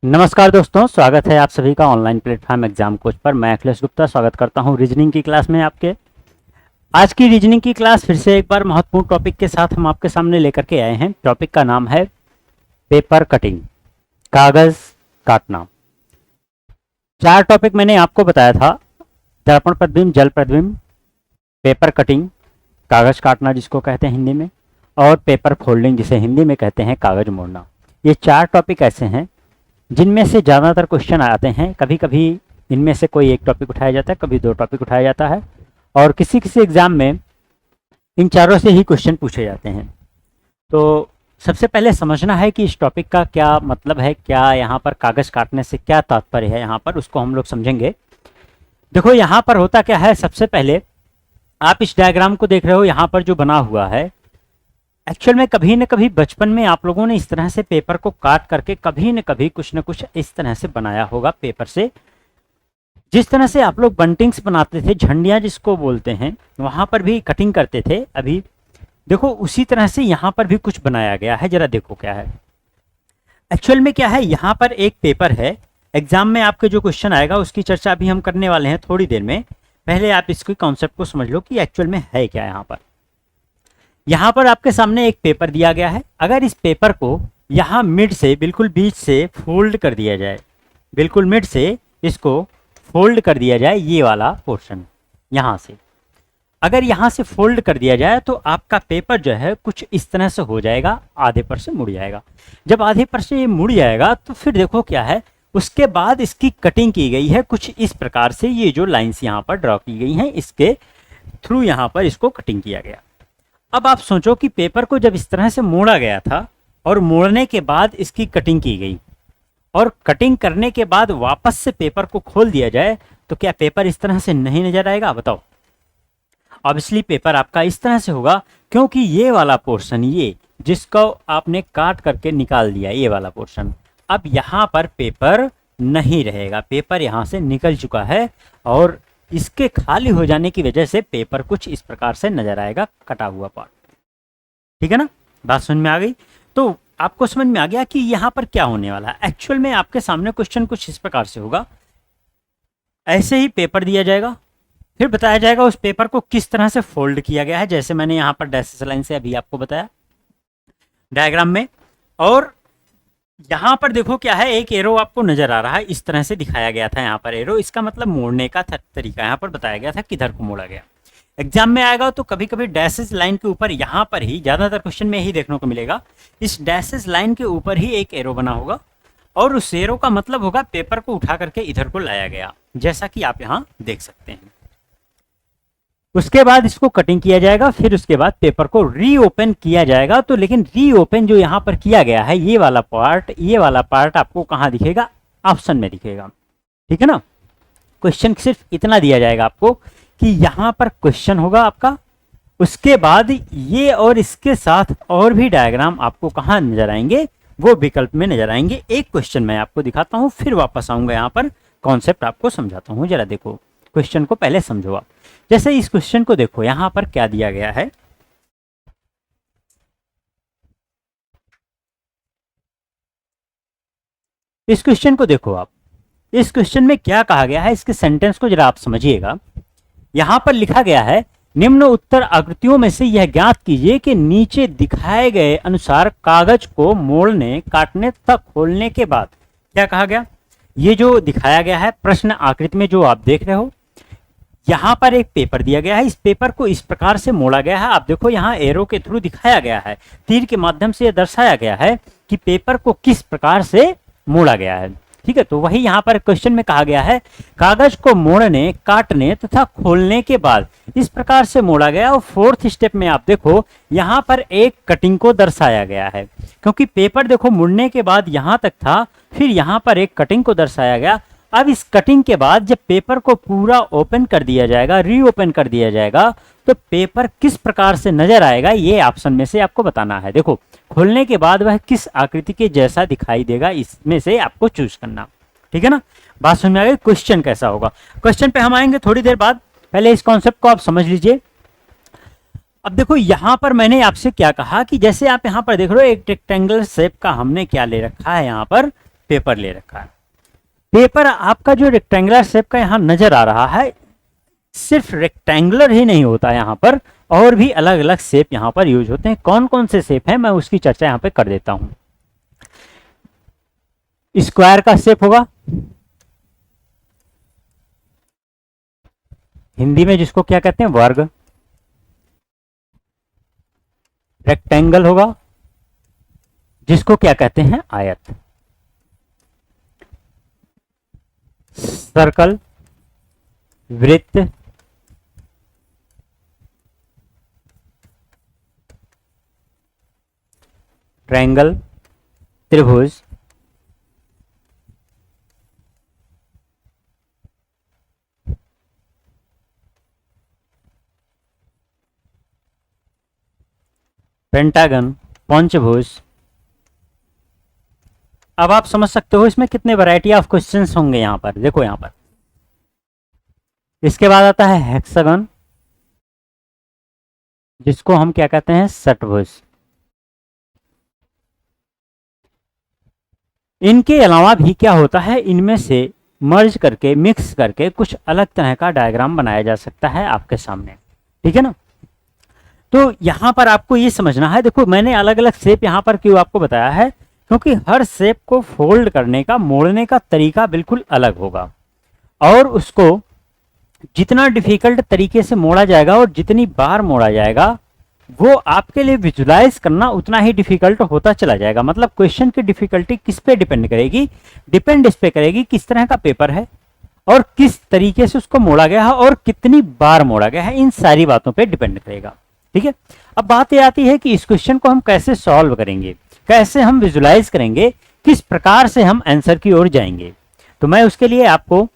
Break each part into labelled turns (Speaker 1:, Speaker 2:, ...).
Speaker 1: नमस्कार दोस्तों, स्वागत है आप सभी का ऑनलाइन प्लेटफॉर्म एग्जाम कोच पर। मैं अखिलेश गुप्ता स्वागत करता हूं रीजनिंग की क्लास में आपके। आज की रीजनिंग की क्लास फिर से एक बार महत्वपूर्ण टॉपिक के साथ हम आपके सामने लेकर के आए हैं। टॉपिक का नाम है पेपर कटिंग, कागज काटना। 4 टॉपिक मैंने आपको बताया था: दर्पण प्रतिबिंब, जल प्रतिबिंब, पेपर कटिंग, कागज काटना जिसको कहते हैं हिंदी में, और पेपर फोल्डिंग जिसे हिंदी में कहते हैं कागज मोड़ना। ये 4 टॉपिक ऐसे हैं जिनमें से ज़्यादातर क्वेश्चन आते हैं। कभी कभी इनमें से कोई एक टॉपिक उठाया जाता है, कभी 2 टॉपिक उठाया जाता है, और किसी किसी एग्ज़ाम में इन चारों से ही क्वेश्चन पूछे जाते हैं। तो सबसे पहले समझना है कि इस टॉपिक का क्या मतलब है, क्या यहाँ पर कागज़ काटने से क्या तात्पर्य है, यहाँ पर उसको हम लोग समझेंगे। देखो यहाँ पर होता क्या है, सबसे पहले आप इस डायग्राम को देख रहे हो, यहाँ पर जो बना हुआ है, एक्चुअल में कभी न कभी बचपन में आप लोगों ने इस तरह से पेपर को काट करके कभी न कभी कुछ न कुछ इस तरह से बनाया होगा पेपर से। जिस तरह से आप लोग बंटिंग्स बनाते थे, झंडियां जिसको बोलते हैं, वहां पर भी कटिंग करते थे। अभी देखो उसी तरह से यहाँ पर भी कुछ बनाया गया है। जरा देखो क्या है एक्चुअल में क्या है। यहाँ पर एक पेपर है, एग्जाम में आपके जो क्वेश्चन आएगा उसकी चर्चा अभी हम करने वाले हैं थोड़ी देर में। पहले आप इसके कॉन्सेप्ट को समझ लो कि एक्चुअल में है क्या। यहाँ पर आपके सामने एक पेपर दिया गया है। अगर इस पेपर को यहाँ मिड से, बिल्कुल बीच से फोल्ड कर दिया जाए, बिल्कुल मिड से इसको फोल्ड कर दिया जाए, ये वाला पोर्शन यहाँ से अगर यहाँ से फोल्ड कर दिया जाए तो आपका पेपर जो है कुछ इस तरह से हो जाएगा, आधे पर से मुड़ जाएगा। जब आधे पर से ये मुड़ जाएगा तो फिर देखो क्या है, उसके बाद इसकी कटिंग की गई है कुछ इस प्रकार से। ये जो लाइन्स यहाँ पर ड्रॉ की गई हैं, इसके थ्रू यहाँ पर इसको कटिंग किया गया। अब आप सोचो कि पेपर को जब इस तरह से मोड़ा गया था और मोड़ने के बाद इसकी कटिंग की गई, और कटिंग करने के बाद वापस से पेपर को खोल दिया जाए तो क्या पेपर इस तरह से नहीं नजर आएगा? बताओ। ऑब्वियसली पेपर आपका इस तरह से होगा, क्योंकि ये वाला पोर्शन, ये जिसको आपने काट करके निकाल दिया, ये वाला पोर्शन, अब यहाँ पर पेपर नहीं रहेगा। पेपर यहाँ से निकल चुका है और इसके खाली हो जाने की वजह से पेपर कुछ इस प्रकार से नजर आएगा, कटा हुआ पार्ट। ठीक है ना, बात समझ में आ गई? तो आपको समझ में आ गया कि यहाँ पर क्या होने वाला है। एक्चुअल में आपके सामने क्वेश्चन कुछ इस प्रकार से होगा। ऐसे ही पेपर दिया जाएगा, फिर बताया जाएगा उस पेपर को किस तरह से फोल्ड किया गया है, जैसे मैंने यहाँ पर डैश लाइन से अभी आपको बताया डायग्राम में। और यहाँ पर देखो क्या है, एक एरो आपको नजर आ रहा है, इस तरह से दिखाया गया था यहाँ पर एरो। इसका मतलब मोड़ने का तरीका यहाँ पर बताया गया था, किधर को मोड़ा गया। एग्जाम में आएगा तो कभी कभी डैशेस लाइन के ऊपर, यहाँ पर ही ज्यादातर क्वेश्चन में ही देखने को मिलेगा, इस डैशेस लाइन के ऊपर ही एक एरो बना होगा, और उस एरो का मतलब होगा पेपर को उठा करके इधर को लाया गया, जैसा कि आप यहाँ देख सकते हैं। उसके बाद इसको कटिंग किया जाएगा, फिर उसके बाद पेपर को रीओपन किया जाएगा। तो लेकिन रीओपन जो यहाँ पर किया गया है, ये वाला पार्ट आपको कहाँ दिखेगा? ऑप्शन में दिखेगा। ठीक है ना। क्वेश्चन सिर्फ इतना दिया जाएगा आपको कि यहाँ पर क्वेश्चन होगा आपका, उसके बाद ये और इसके साथ और भी डायग्राम आपको कहाँ नजर आएंगे? वो विकल्प में नजर आएंगे। एक क्वेश्चन मैं आपको दिखाता हूँ, फिर वापस आऊंगा यहाँ पर, कॉन्सेप्ट आपको समझाता हूँ। जरा देखो, क्वेश्चन को पहले समझो आप। जैसे इस क्वेश्चन को देखो, यहां पर क्या दिया गया है, इस क्वेश्चन को देखो आप। इस क्वेश्चन में क्या कहा गया है, इसके सेंटेंस को जरा आप समझिएगा। यहां पर लिखा गया है, निम्न उत्तर आकृतियों में से यह ज्ञात कीजिए कि नीचे दिखाए गए अनुसार कागज को मोड़ने, काटने तथा खोलने के बाद क्या कहा गया। ये जो दिखाया गया है प्रश्न आकृति में जो आप देख रहे हो, यहाँ पर एक पेपर दिया गया है, इस पेपर को इस प्रकार से मोड़ा गया है। आप देखो यहाँ एरो के थ्रू दिखाया गया है, तीर के माध्यम से यह दर्शाया गया है कि पेपर को किस प्रकार से मोड़ा गया है। ठीक है, तो वही यहाँ पर क्वेश्चन में कहा गया है, कागज को मोड़ने, काटने तथा खोलने के बाद इस प्रकार से मोड़ा गया। और 4th स्टेप में आप देखो यहाँ पर एक कटिंग को दर्शाया गया है, क्योंकि पेपर देखो मुड़ने के बाद यहाँ तक था, फिर यहाँ पर एक कटिंग को दर्शाया गया। अब इस कटिंग के बाद जब पेपर को पूरा ओपन कर दिया जाएगा, रीओपन कर दिया जाएगा, तो पेपर किस प्रकार से नजर आएगा, ये ऑप्शन में से आपको बताना है। देखो, खोलने के बाद वह किस आकृति के जैसा दिखाई देगा, इसमें से आपको चूज करना। ठीक है ना, बात समझ में आ गई? क्वेश्चन कैसा होगा, क्वेश्चन पे हम आएंगे थोड़ी देर बाद। पहले इस कॉन्सेप्ट को आप समझ लीजिए। अब देखो यहाँ पर मैंने आपसे क्या कहा कि जैसे आप यहाँ पर देख रहे हो, एक रेक्टेंगुलर शेप का हमने क्या ले रखा है, यहाँ पर पेपर ले रखा है। पेपर आपका जो रेक्टेंगुलर शेप का यहाँ नजर आ रहा है, सिर्फ रेक्टेंगुलर ही नहीं होता यहाँ पर, और भी अलग अलग शेप यहाँ पर यूज होते हैं। कौन कौन से शेप हैं मैं उसकी चर्चा यहाँ पे कर देता हूं। स्क्वायर का शेप होगा, हिंदी में जिसको क्या कहते हैं वर्ग। रेक्टेंगल होगा, जिसको क्या कहते हैं आयत। सर्कल, वृत्त, ट्रायंगल, त्रिभुज, पेंटागन, पंचभुज। अब आप समझ सकते हो इसमें कितने वैरायटी ऑफ क्वेश्चंस होंगे। यहां पर देखो, यहां पर इसके बाद आता है हेक्सागन, जिसको हम क्या कहते हैं षटभुज। इनके अलावा भी क्या होता है, इनमें से मर्ज करके मिक्स करके कुछ अलग तरह का डायग्राम बनाया जा सकता है आपके सामने, ठीक है ना। तो यहां पर आपको ये समझना है, देखो मैंने अलग अलग शेप यहां पर क्यों आपको बताया है, क्योंकि हर शेप को फोल्ड करने का, मोड़ने का तरीका बिल्कुल अलग होगा, और उसको जितना डिफिकल्ट तरीके से मोड़ा जाएगा और जितनी बार मोड़ा जाएगा, वो आपके लिए विजुलाइज करना उतना ही डिफिकल्ट होता चला जाएगा। मतलब क्वेश्चन की डिफिकल्टी किस पे डिपेंड करेगी, डिपेंड इस पे करेगी किस तरह का पेपर है और किस तरीके से उसको मोड़ा गया है और कितनी बार मोड़ा गया है, इन सारी बातों पे डिपेंड करेगा, ठीक है। अब बात ये आती है कि इस क्वेश्चन को हम कैसे सॉल्व करेंगे, कैसे हम विजुलाइज करेंगे, किस प्रकार से हम आंसर की ओर जाएंगे। तो मैं उसके लिए आपको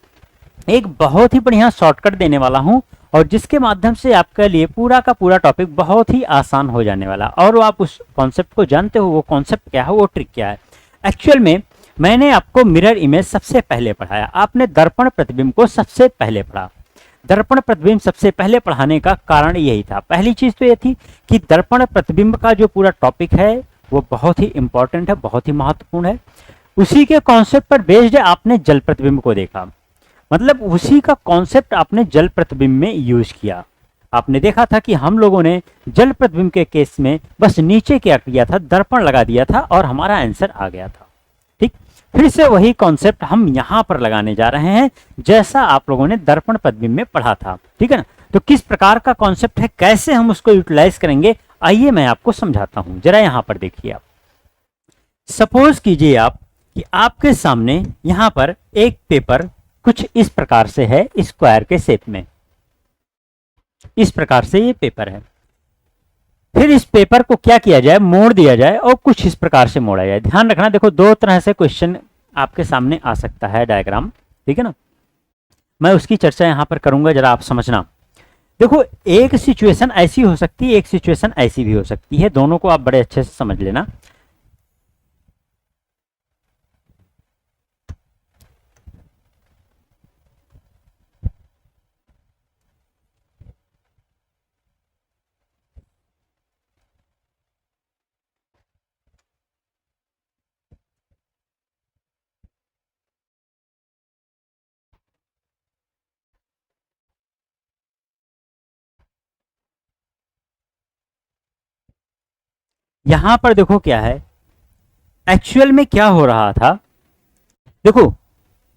Speaker 1: एक बहुत ही बढ़िया शॉर्टकट देने वाला हूं, और जिसके माध्यम से आपके लिए पूरा का पूरा टॉपिक बहुत ही आसान हो जाने वाला। और आप उस कॉन्सेप्ट को जानते हो, वो कॉन्सेप्ट क्या है, वो ट्रिक क्या है। एक्चुअल में मैंने आपको मिरर इमेज सबसे पहले पढ़ाया, आपने दर्पण प्रतिबिंब को सबसे पहले पढ़ा। दर्पण प्रतिबिंब सबसे पहले पढ़ाने का कारण यही था। पहली चीज तो ये थी कि दर्पण प्रतिबिंब का जो पूरा टॉपिक है वो बहुत ही इंपॉर्टेंट है, बहुत ही महत्वपूर्ण है। उसी के कॉन्सेप्ट पर बेस्ड आपने जल प्रतिबिंब को देखा, मतलब उसी का कॉन्सेप्ट आपने जल प्रतिबिंब में यूज किया। आपने देखा था कि हम लोगों ने जल प्रतिबिंब के केस में बस नीचे क्या किया था, दर्पण लगा दिया था और हमारा आंसर आ गया था, ठीक। फिर से वही कॉन्सेप्ट हम यहां पर लगाने जा रहे हैं, जैसा आप लोगों ने दर्पण प्रतिबिंब में पढ़ा था, ठीक है ना। तो किस प्रकार का कॉन्सेप्ट है, कैसे हम उसको यूटिलाइज करेंगे, आइए मैं आपको समझाता हूं। जरा यहां पर देखिए, आप सपोज कीजिए आप कि आपके सामने यहां पर एक पेपर कुछ इस प्रकार से है, स्क्वायर के शेप में, इस प्रकार से ये पेपर है। फिर इस पेपर को क्या किया जाए, मोड़ दिया जाए और कुछ इस प्रकार से मोड़ा जाए। ध्यान रखना, देखो दो तरह से क्वेश्चन आपके सामने आ सकता है, डायग्राम, ठीक है ना। मैं उसकी चर्चा यहां पर करूंगा, जरा आप समझना। देखो एक सिचुएशन ऐसी हो सकती है, एक सिचुएशन ऐसी भी हो सकती है, दोनों को आप बड़े अच्छे से समझ लेना। यहां पर देखो क्या है, एक्चुअल में क्या हो रहा था। देखो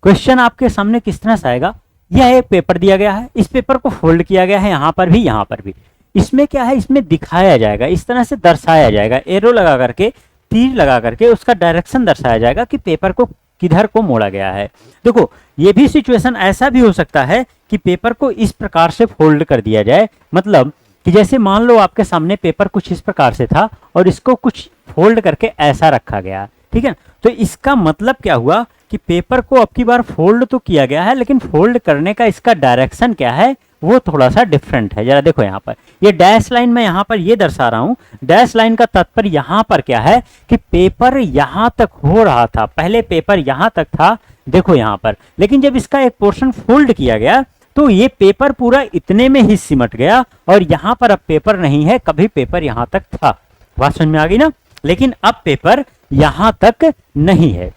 Speaker 1: क्वेश्चन आपके सामने किस तरह से आएगा, यह एक पेपर दिया गया है, इस पेपर को फोल्ड किया गया है, यहां पर भी यहां पर भी। इसमें क्या है, इसमें दिखाया जाएगा, इस तरह से दर्शाया जाएगा, एरो लगा करके, तीर लगा करके उसका डायरेक्शन दर्शाया जाएगा कि पेपर को किधर को मोड़ा गया है। देखो ये भी सिचुएशन ऐसा भी हो सकता है कि पेपर को इस प्रकार से फोल्ड कर दिया जाए, मतलब कि जैसे मान लो आपके सामने पेपर कुछ इस प्रकार से था और इसको कुछ फोल्ड करके ऐसा रखा गया, ठीक है। तो इसका मतलब क्या हुआ कि पेपर को अब की बार फोल्ड तो किया गया है, लेकिन फोल्ड करने का इसका डायरेक्शन क्या है, वो थोड़ा सा डिफरेंट है। जरा देखो यहाँ पर ये डैश लाइन मैं यहाँ पर ये दर्शा रहा हूँ। डैश लाइन का तात्पर्य यहाँ पर क्या है कि पेपर यहाँ तक हो रहा था, पहले पेपर यहाँ तक था, देखो यहाँ पर, लेकिन जब इसका एक पोर्शन फोल्ड किया गया तो ये पेपर पूरा इतने में ही सिमट गया और यहाँ पर अब पेपर नहीं है, कभी पेपर यहाँ तक था। बात समझ में आ गई ना, लेकिन अब पेपर यहाँ तक नहीं है,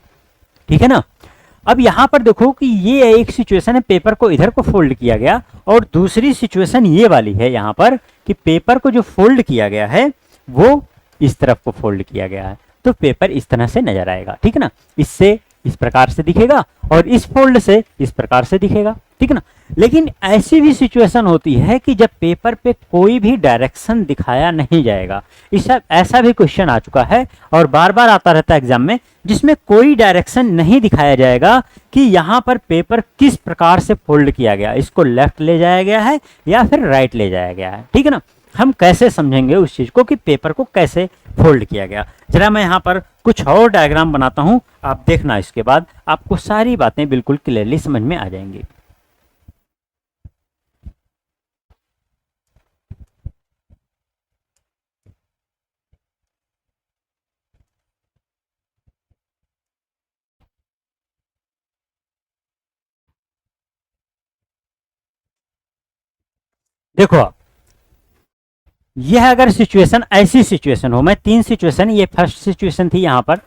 Speaker 1: ठीक है ना। अब यहाँ पर देखो कि ये एक सिचुएशन है, पेपर को इधर को फोल्ड किया गया, और दूसरी सिचुएशन ये वाली है यहाँ पर कि पेपर को जो फोल्ड किया गया है वो इस तरफ को फोल्ड किया गया है, तो पेपर इस तरह से नजर आएगा, ठीक है ना। इससे इस प्रकार से दिखेगा और इस फोल्ड से इस प्रकार से दिखेगा, ठीक है ना। लेकिन ऐसी भी सिचुएशन होती है कि जब पेपर पे कोई भी डायरेक्शन दिखाया नहीं जाएगा। इस ऐसा भी क्वेश्चन आ चुका है और बार बार आता रहता है एग्जाम में, जिसमें कोई डायरेक्शन नहीं दिखाया जाएगा कि यहाँ पर पेपर किस प्रकार से फोल्ड किया गया, इसको लेफ्ट ले जाया गया है या फिर राइट ले जाया गया है, ठीक है ना। हम कैसे समझेंगे उस चीज को कि पेपर को कैसे फोल्ड किया गया। जरा मैं यहाँ पर कुछ और डायग्राम बनाता हूं, आप देखना, इसके बाद आपको सारी बातें बिल्कुल क्लियरली समझ में आ जाएंगी। देखो आप, यह अगर सिचुएशन ऐसी सिचुएशन हो, मैं तीन सिचुएशन, ये फर्स्ट सिचुएशन थी यहाँ पर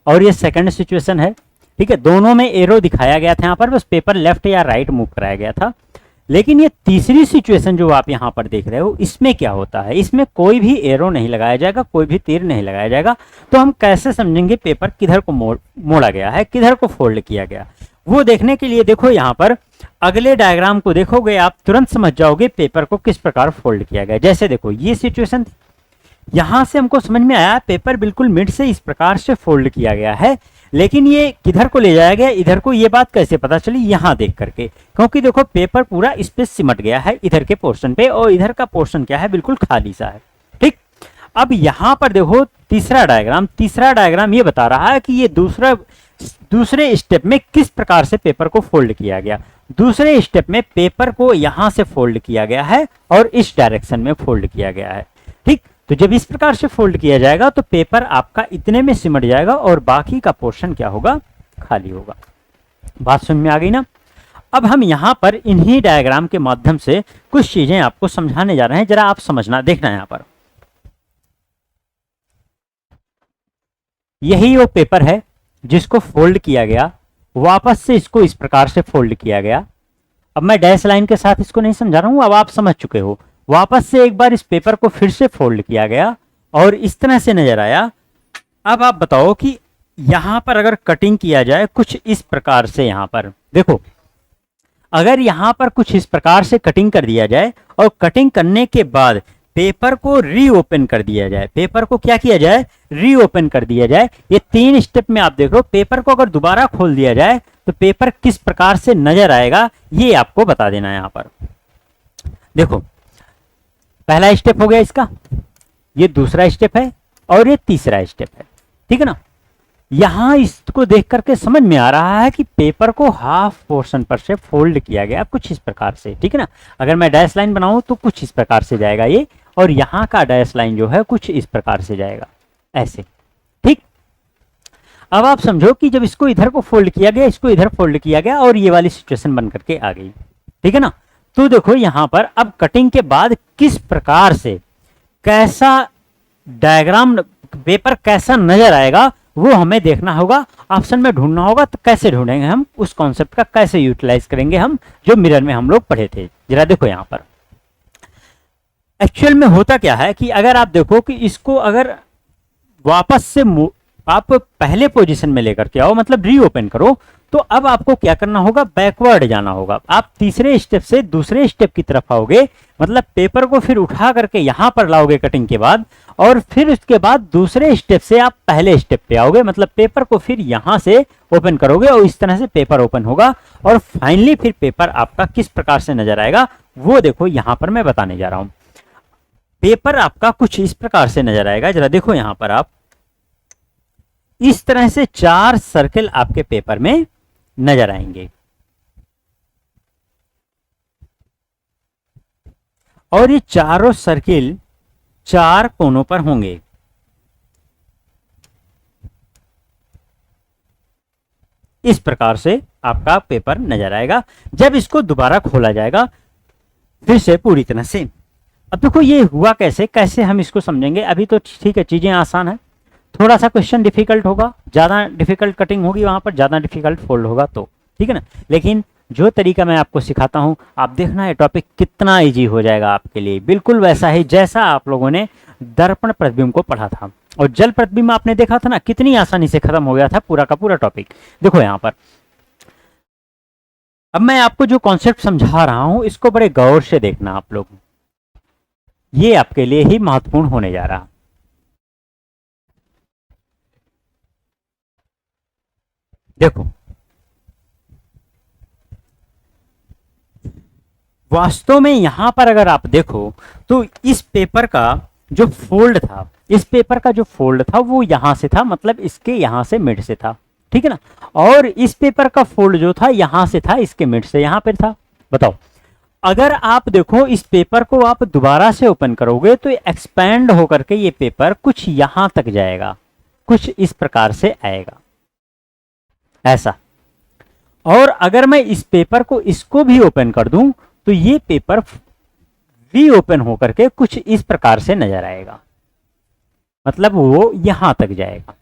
Speaker 1: और ये सेकंड सिचुएशन है, ठीक है। दोनों में एरो दिखाया गया था यहाँ पर, बस पेपर लेफ्ट या राइट मूव कराया गया था। लेकिन ये तीसरी सिचुएशन जो आप यहाँ पर देख रहे हो, इसमें क्या होता है, इसमें कोई भी एरो नहीं लगाया जाएगा, कोई भी तीर नहीं लगाया जाएगा। तो हम कैसे समझेंगे पेपर किधर को मोड़ा गया है, किधर को फोल्ड किया गया, वो देखने के लिए देखो यहाँ पर अगले डायग्राम को देखोगे आप तुरंत समझ जाओगे पेपर को किस प्रकार फोल्ड किया गया। जैसे देखो ये सिचुएशन, यहां से हमको समझ में आया पेपर बिल्कुल मिड से इस प्रकार से फोल्ड किया गया है, लेकिन ये किधर को ले जाया गया इधर को, ये बात कैसे पता चली, यहां देख करके, क्योंकि देखो पेपर पूरा इस पे सिमट गया है इधर के पोर्शन पे, और इधर का पोर्शन क्या है, बिल्कुल खाली सा है, ठीक। अब यहां पर देखो तीसरा डायग्राम ये बता रहा है कि ये दूसरे स्टेप में किस प्रकार से पेपर को फोल्ड किया गया। दूसरे स्टेप में पेपर को यहां से फोल्ड किया गया है और इस डायरेक्शन में फोल्ड किया गया है, ठीक। तो जब इस प्रकार से फोल्ड किया जाएगा तो पेपर आपका इतने में सिमट जाएगा और बाकी का पोर्शन क्या होगा, खाली होगा। बात समझ में आ गई ना। अब हम यहां पर इन्हीं डायग्राम के माध्यम से कुछ चीजें आपको समझाने जा रहे हैं, जरा आप समझना, देखना। यहां पर यही वो पेपर है जिसको फोल्ड किया गया, वापस से इसको इस प्रकार से फोल्ड किया गया। अब मैं डैश लाइन के साथ इसको नहीं समझा रहा हूं, अब आप समझ चुके हो। वापस से एक बार इस पेपर को फिर से फोल्ड किया गया और इस तरह से नजर आया। अब आप बताओ कि यहां पर अगर कटिंग किया जाए कुछ इस प्रकार से, यहां पर देखो, अगर यहां पर कुछ इस प्रकार से कटिंग कर दिया जाए और कटिंग करने के बाद पेपर को रीओपन कर दिया जाए, पेपर को क्या किया जाए, रीओपन कर दिया जाए। ये तीन स्टेप में आप देख रहे हो, पेपर को अगर दोबारा खोल दिया जाए तो पेपर किस प्रकार से नजर आएगा ये आपको बता देना है। यहां पर देखो, पहला स्टेप हो गया इसका, ये दूसरा स्टेप है और ये तीसरा स्टेप है, ठीक है ना। यहां इसको देख करके समझ में आ रहा है कि पेपर को हाफ पोर्शन पर से फोल्ड किया गया कुछ इस प्रकार से, ठीक है ना। अगर मैं डैश लाइन बनाऊं तो कुछ इस प्रकार से जाएगा ये, और यहां का डैश लाइन जो है कुछ इस प्रकार से जाएगा, ऐसे, ठीक। अब आप समझो कि जब इसको इधर को फोल्ड किया गया, इसको इधर फोल्ड किया गया और ये वाली सिचुएशन बन करके आ गई, ठीक है ना। तो देखो यहां पर अब कटिंग के बाद किस प्रकार से, कैसा डायग्राम, पेपर कैसा नजर आएगा वो हमें देखना होगा, ऑप्शन में ढूंढना होगा। तो कैसे ढूंढेंगे हम उस कॉन्सेप्ट का, कैसे यूटिलाइज करेंगे हम, जो मिरर में हम लोग पढ़े थे। जरा देखो यहां पर एक्चुअल में होता क्या है कि अगर आप देखो कि इसको अगर वापस से आप पहले पोजीशन में लेकर के आओ, मतलब रीओपन करो, तो अब आपको क्या करना होगा, बैकवर्ड जाना होगा। आप तीसरे स्टेप से दूसरे स्टेप की तरफ आओगे, मतलब पेपर को फिर उठा करके यहां पर लाओगे कटिंग के बाद, और फिर उसके बाद दूसरे स्टेप से आप पहले स्टेप पे आओगे, मतलब पेपर को फिर यहां से ओपन करोगे और इस तरह से पेपर ओपन होगा। और फाइनली फिर पेपर आपका किस प्रकार से नजर आएगा वो देखो यहां पर मैं बताने जा रहा हूं। पेपर आपका कुछ इस प्रकार से नजर आएगा, जरा देखो यहां पर आप, इस तरह से 4 सर्कल आपके पेपर में नजर आएंगे, और ये चारों सर्किल 4 कोनों पर होंगे। इस प्रकार से आपका पेपर नजर आएगा जब इसको दोबारा खोला जाएगा फिर से पूरी तरह से। अब देखो ये हुआ कैसे, कैसे हम इसको समझेंगे। अभी तो ठीक है, चीजें आसान है, थोड़ा सा क्वेश्चन डिफिकल्ट होगा, ज़्यादा डिफिकल्ट कटिंग होगी वहाँ पर, ज़्यादा डिफिकल्ट फोल्ड होगा तो, ठीक है ना। लेकिन जो तरीका मैं आपको सिखाता हूँ, आप देखना है टॉपिक कितना इजी हो जाएगा आपके लिए, बिल्कुल वैसा ही जैसा आप लोगों ने दर्पण प्रतिबिंब को पढ़ा था। और जल प्रतिबिंब आपने देखा था ना, कितनी आसानी से खत्म हो गया था पूरा का पूरा टॉपिक। देखो यहाँ पर अब मैं आपको जो कॉन्सेप्ट समझा रहा हूं इसको बड़े गौर से देखना आप लोग, ये आपके लिए ही महत्वपूर्ण होने जा रहा। देखो वास्तव में यहां पर अगर आप देखो तो इस पेपर का जो फोल्ड था, इस पेपर का जो फोल्ड था वो यहां से था, मतलब इसके यहां से मिड से था, ठीक है ना। और इस पेपर का फोल्ड जो था यहां से था, इसके मिड से यहां पर था। बताओ अगर आप देखो इस पेपर को आप दोबारा से ओपन करोगे तो एक्सपैंड होकर के ये पेपर कुछ यहां तक जाएगा, कुछ इस प्रकार से आएगा ऐसा। और अगर मैं इस पेपर को इसको भी ओपन कर दूं तो ये पेपर री ओपन होकर के कुछ इस प्रकार से नजर आएगा, मतलब वो यहां तक जाएगा।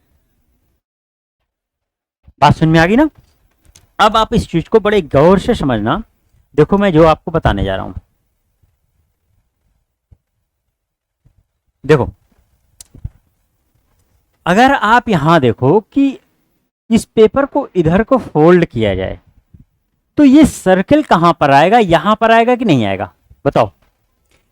Speaker 1: बात समझ में आ गई ना। अब आप इस चीज को बड़े गौर से समझना। देखो मैं जो आपको बताने जा रहा हूं, देखो अगर आप यहां देखो कि इस पेपर को इधर को फोल्ड किया जाए तो ये सर्कल कहां पर आएगा, यहां पर आएगा कि नहीं आएगा। बताओ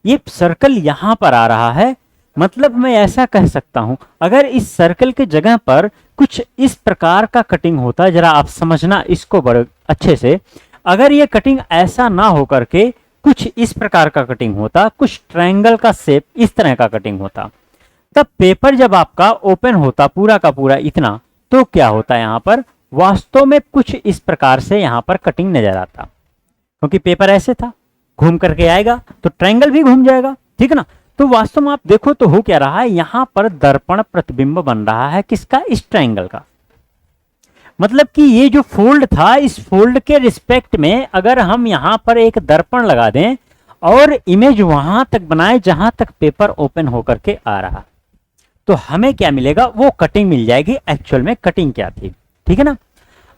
Speaker 1: ये सर्कल यहां पर आ रहा है, मतलब मैं ऐसा कह सकता हूं अगर इस सर्कल के जगह पर कुछ इस प्रकार का कटिंग होता है, जरा आप समझना इसको बड़े अच्छे से। अगर ये कटिंग ऐसा ना होकर के कुछ इस प्रकार का कटिंग होता, कुछ ट्रायंगल का शेप इस तरह का कटिंग होता, तब पेपर जब आपका ओपन होता पूरा का पूरा इतना, तो क्या होता है यहां पर वास्तव में कुछ इस प्रकार से यहां पर कटिंग नजर आता, क्योंकि पेपर ऐसे था, घूम करके आएगा तो ट्रायंगल भी घूम जाएगा, ठीक है ना। तो वास्तव में आप देखो तो हो क्या रहा है, यहां पर दर्पण प्रतिबिंब बन रहा है किसका, इस ट्रायंगल का। मतलब कि ये जो फोल्ड था, इस फोल्ड के रिस्पेक्ट में अगर हम यहां पर एक दर्पण लगा दें और इमेज वहां तक बनाए जहां तक पेपर ओपन होकर के आ रहा, तो हमें क्या मिलेगा, वो कटिंग मिल जाएगी। एक्चुअल में कटिंग क्या थी, ठीक है ना।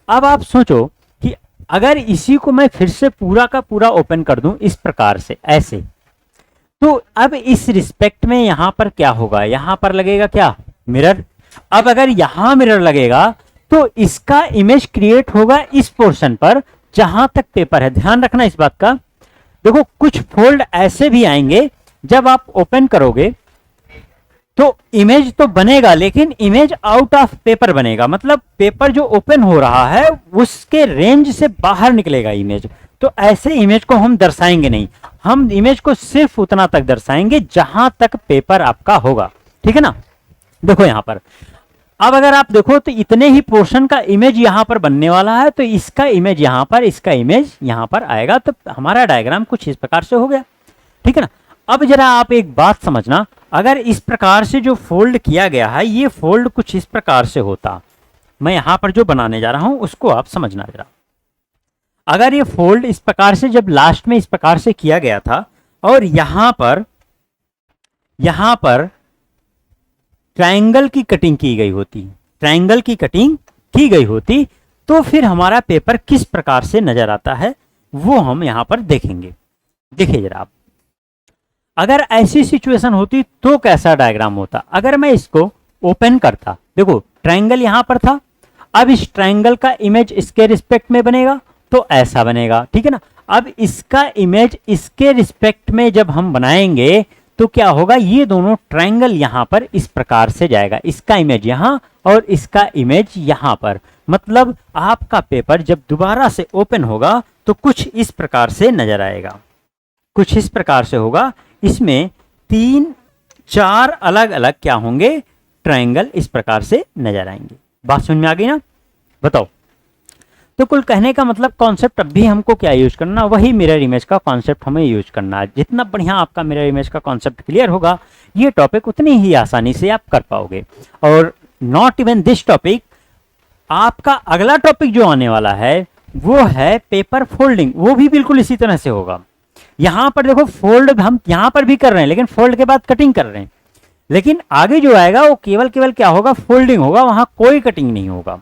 Speaker 1: अब आप सोचो कि अगर इसी को मैं फिर से पूरा का पूरा ओपन कर दूं इस प्रकार से ऐसे, तो अब इस रिस्पेक्ट में यहां पर क्या होगा, यहां पर लगेगा क्या, मिरर। अब अगर यहां मिरर लगेगा तो इसका इमेज क्रिएट होगा इस पोर्शन पर जहां तक पेपर है। ध्यान रखना इस बात का। देखो कुछ फोल्ड ऐसे भी आएंगे, जब आप ओपन करोगे तो इमेज तो बनेगा लेकिन इमेज आउट ऑफ पेपर बनेगा, मतलब पेपर जो ओपन हो रहा है उसके रेंज से बाहर निकलेगा इमेज। तो ऐसे इमेज को हम दर्शाएंगे नहीं, हम इमेज को सिर्फ उतना तक दर्शाएंगे जहां तक पेपर आपका होगा, ठीक है ना। देखो यहां पर अब अगर आप देखो तो इतने ही पोर्शन का इमेज यहां पर बनने वाला है, तो इसका इमेज यहां पर, इसका इमेज यहां पर आएगा, तो हमारा डायग्राम कुछ इस प्रकार से हो गया, ठीक है ना। अब जरा आप एक बात समझना, अगर इस प्रकार से जो फोल्ड किया गया है, ये फोल्ड कुछ इस प्रकार से होता, मैं यहां पर जो बनाने जा रहा हूं उसको आप समझना जरा। अगर ये फोल्ड इस प्रकार से जब लास्ट में इस प्रकार से किया गया था और यहां पर ट्रायंगल की कटिंग की गई होती, ट्रायंगल की कटिंग की गई होती, तो फिर हमारा पेपर किस प्रकार से नजर आता है वो हम यहां पर देखेंगे। देखिए जरा आप, अगर ऐसी सिचुएशन होती तो कैसा डायग्राम होता। अगर मैं इसको ओपन करता, देखो ट्रायंगल यहां पर था, अब इस ट्रायंगल का इमेज इसके रिस्पेक्ट में बनेगा तो ऐसा बनेगा, ठीक है ना। अब इसका इमेज इसके रिस्पेक्ट में जब हम बनाएंगे तो क्या होगा, ये दोनों ट्रायंगल यहां पर इस प्रकार से जाएगा, इसका इमेज यहां और इसका इमेज यहां पर। मतलब आपका पेपर जब दोबारा से ओपन होगा तो कुछ इस प्रकार से नजर आएगा, कुछ इस प्रकार से होगा। इसमें 3-4 अलग अलग क्या होंगे, ट्रायंगल इस प्रकार से नजर आएंगे। बात समझ में आ गई ना। बताओ तो कुल कहने का मतलब कॉन्सेप्ट अब भी हमको क्या यूज करना, वही मिरर इमेज का कॉन्सेप्ट हमें यूज करना है। जितना बढ़िया आपका मिरर इमेज का कॉन्सेप्ट क्लियर होगा, ये टॉपिक उतनी ही आसानी से आप कर पाओगे। और नॉट इवन दिस टॉपिक, आपका अगला टॉपिक जो आने वाला है वो है पेपर फोल्डिंग, वो भी बिल्कुल इसी तरह से होगा। यहां पर देखो फोल्ड हम यहां पर भी कर रहे हैं, लेकिन फोल्ड के बाद कटिंग कर रहे हैं। लेकिन आगे जो आएगा वो केवल केवल क्या होगा, फोल्डिंग होगा, वहां कोई कटिंग नहीं होगा।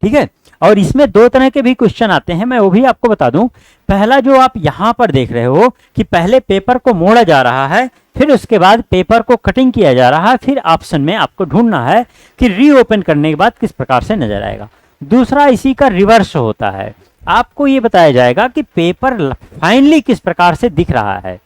Speaker 1: ठीक है, और इसमें दो तरह के भी क्वेश्चन आते हैं, मैं वो भी आपको बता दूं। पहला जो आप यहां पर देख रहे हो कि पहले पेपर को मोड़ा जा रहा है, फिर उसके बाद पेपर को कटिंग किया जा रहा है, फिर ऑप्शन में आपको ढूंढना है कि रीओपन करने के बाद किस प्रकार से नजर आएगा। दूसरा इसी का रिवर्स होता है, आपको ये बताया जाएगा कि पेपर फाइनली किस प्रकार से दिख रहा है।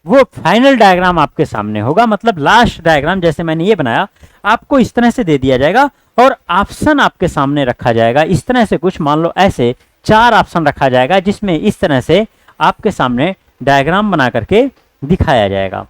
Speaker 1: वो फाइनल डायग्राम आपके सामने होगा, मतलब लास्ट डायग्राम जैसे मैंने ये बनाया आपको इस तरह से दे दिया जाएगा और ऑप्शन आपके सामने रखा जाएगा इस तरह से, कुछ मान लो ऐसे 4 ऑप्शन रखा जाएगा जिसमें इस तरह से आपके सामने डायग्राम बना करके दिखाया जाएगा।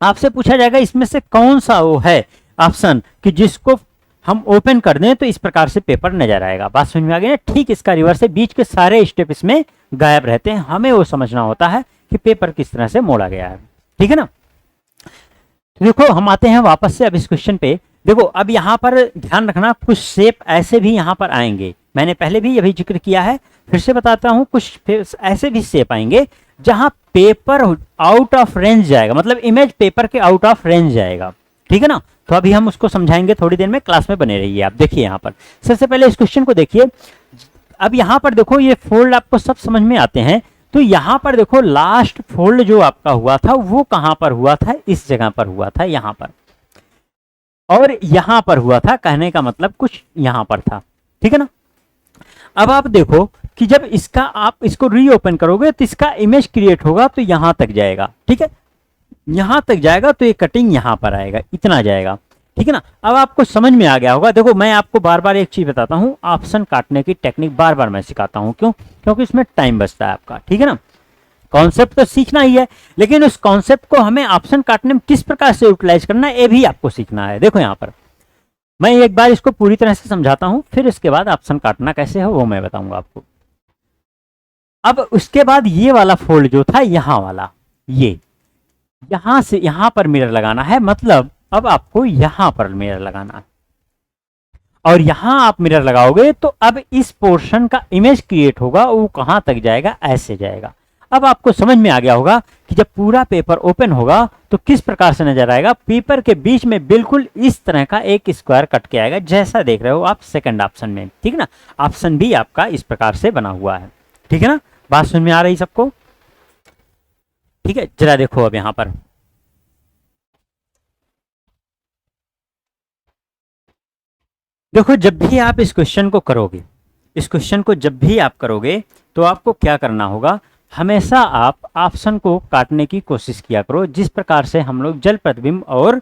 Speaker 1: आपसे पूछा जाएगा इसमें से कौन सा वो है ऑप्शन कि जिसको हम ओपन कर दें तो इस प्रकार से पेपर नजर आएगा। बात समझ में आ गई ना? ठीक इसका रिवर्स है, बीच के सारे स्टेप इसमें गायब रहते हैं, हमें वो समझना होता है कि पेपर किस तरह से मोड़ा गया है। ठीक है ना? तो देखो हम आते हैं वापस से अब इस क्वेश्चन पे। देखो अब यहाँ पर ध्यान रखना, कुछ शेप ऐसे भी यहाँ पर आएंगे, मैंने पहले भी अभी जिक्र किया है, फिर से बताता हूँ, कुछ ऐसे भी शेप आएंगे जहां पेपर आउट ऑफ रेंज जाएगा, मतलब इमेज पेपर के आउट ऑफ रेंज जाएगा। ठीक है ना? तो अभी हम उसको समझाएंगे थोड़ी देर में, क्लास में बने रहिए। आप देखिए यहाँ पर सबसे पहले इस क्वेश्चन को देखिए। अब यहाँ पर देखो ये फोल्ड आपको सब समझ में आते हैं, तो यहाँ पर देखो लास्ट फोल्ड जो आपका हुआ था वो कहां पर हुआ था, इस जगह पर हुआ था, यहाँ पर, और यहां पर हुआ था, कहने का मतलब कुछ यहां पर था। ठीक है ना? अब आप देखो कि जब इसका आप इसको रीओपन करोगे तो इसका इमेज क्रिएट होगा तो यहां तक जाएगा। ठीक है, यहां तक जाएगा तो ये कटिंग यहां पर आएगा, इतना जाएगा। ठीक है ना? अब आपको समझ में आ गया होगा। देखो मैं आपको बार बार एक चीज बताता हूं, ऑप्शन काटने की टेक्निक बार बार मैं सिखाता हूं, क्यों? क्योंकि इसमें टाइम बचता है आपका। ठीक है ना? कॉन्सेप्ट तो सीखना ही है, लेकिन उस कॉन्सेप्ट को हमें ऑप्शन काटने में किस प्रकार से यूटिलाइज करना है ये भी आपको सीखना है। देखो यहां पर मैं एक बार इसको पूरी तरह से समझाता हूं, फिर इसके बाद ऑप्शन काटना कैसे हो वो मैं बताऊंगा आपको। अब उसके बाद ये वाला फोल्ड जो था यहां वाला, ये यहां से यहां पर मिरर लगाना है, मतलब अब आपको यहां पर मिरर लगाना है, और यहां आप मिरर लगाओगे तो अब इस पोर्शन का इमेज क्रिएट होगा, वो कहां तक जाएगा, ऐसे जाएगा। अब आपको समझ में आ गया होगा कि जब पूरा पेपर ओपन होगा तो किस प्रकार से नजर आएगा। पेपर के बीच में बिल्कुल इस तरह का एक स्क्वायर कट के आएगा, जैसा देख रहे हो आप सेकंड ऑप्शन में। ठीक है ना? ऑप्शन भी आपका इस प्रकार से बना हुआ है। ठीक है ना? बात समझ में आ रही सबको? ठीक है, जरा देखो अब यहां पर देखो, जब भी आप इस क्वेश्चन को करोगे, इस क्वेश्चन को जब भी आप करोगे तो आपको क्या करना होगा, हमेशा आप ऑप्शन को काटने की कोशिश किया करो, जिस प्रकार से हम लोग जल प्रतिबिंब और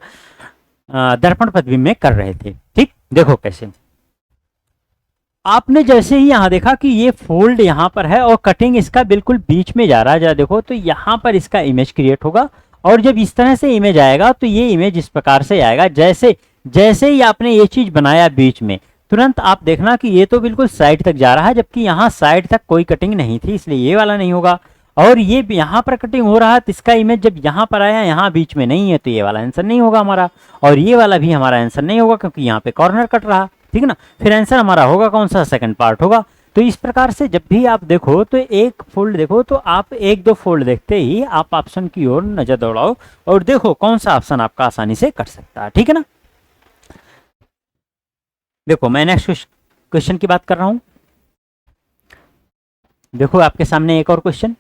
Speaker 1: दर्पण प्रतिबिंब में कर रहे थे। ठीक, देखो कैसे आपने जैसे ही यहां देखा कि ये फोल्ड यहां पर है और कटिंग इसका बिल्कुल बीच में जा रहा है, जरा देखो, तो यहां पर इसका इमेज क्रिएट होगा, और जब इस तरह से इमेज आएगा तो ये इमेज इस प्रकार से आएगा। जैसे जैसे ही आपने ये चीज बनाया बीच में, तुरंत आप देखना कि ये तो बिल्कुल साइड तक जा रहा है, जबकि यहाँ साइड तक कोई कटिंग नहीं थी, इसलिए ये वाला नहीं होगा। और ये यहाँ पर कटिंग हो रहा है तो इसका इमेज जब यहाँ पर आया, यहाँ बीच में नहीं है, तो ये वाला आंसर नहीं होगा हमारा, और ये वाला भी हमारा आंसर नहीं होगा क्योंकि यहाँ पे कॉर्नर कट रहा। ठीक है ना? फिर आंसर हमारा होगा कौन सा, सेकंड पार्ट होगा। तो इस प्रकार से जब भी आप देखो तो एक फोल्ड देखो तो आप एक दो फोल्ड देखते ही आप ऑप्शन की ओर नजर दौड़ाओ और देखो कौन सा ऑप्शन आपका आसानी से कट सकता है। ठीक है ना? देखो मैं नेक्स्ट क्वेश्चन की बात कर रहा हूं। देखो आपके सामने एक और क्वेश्चन।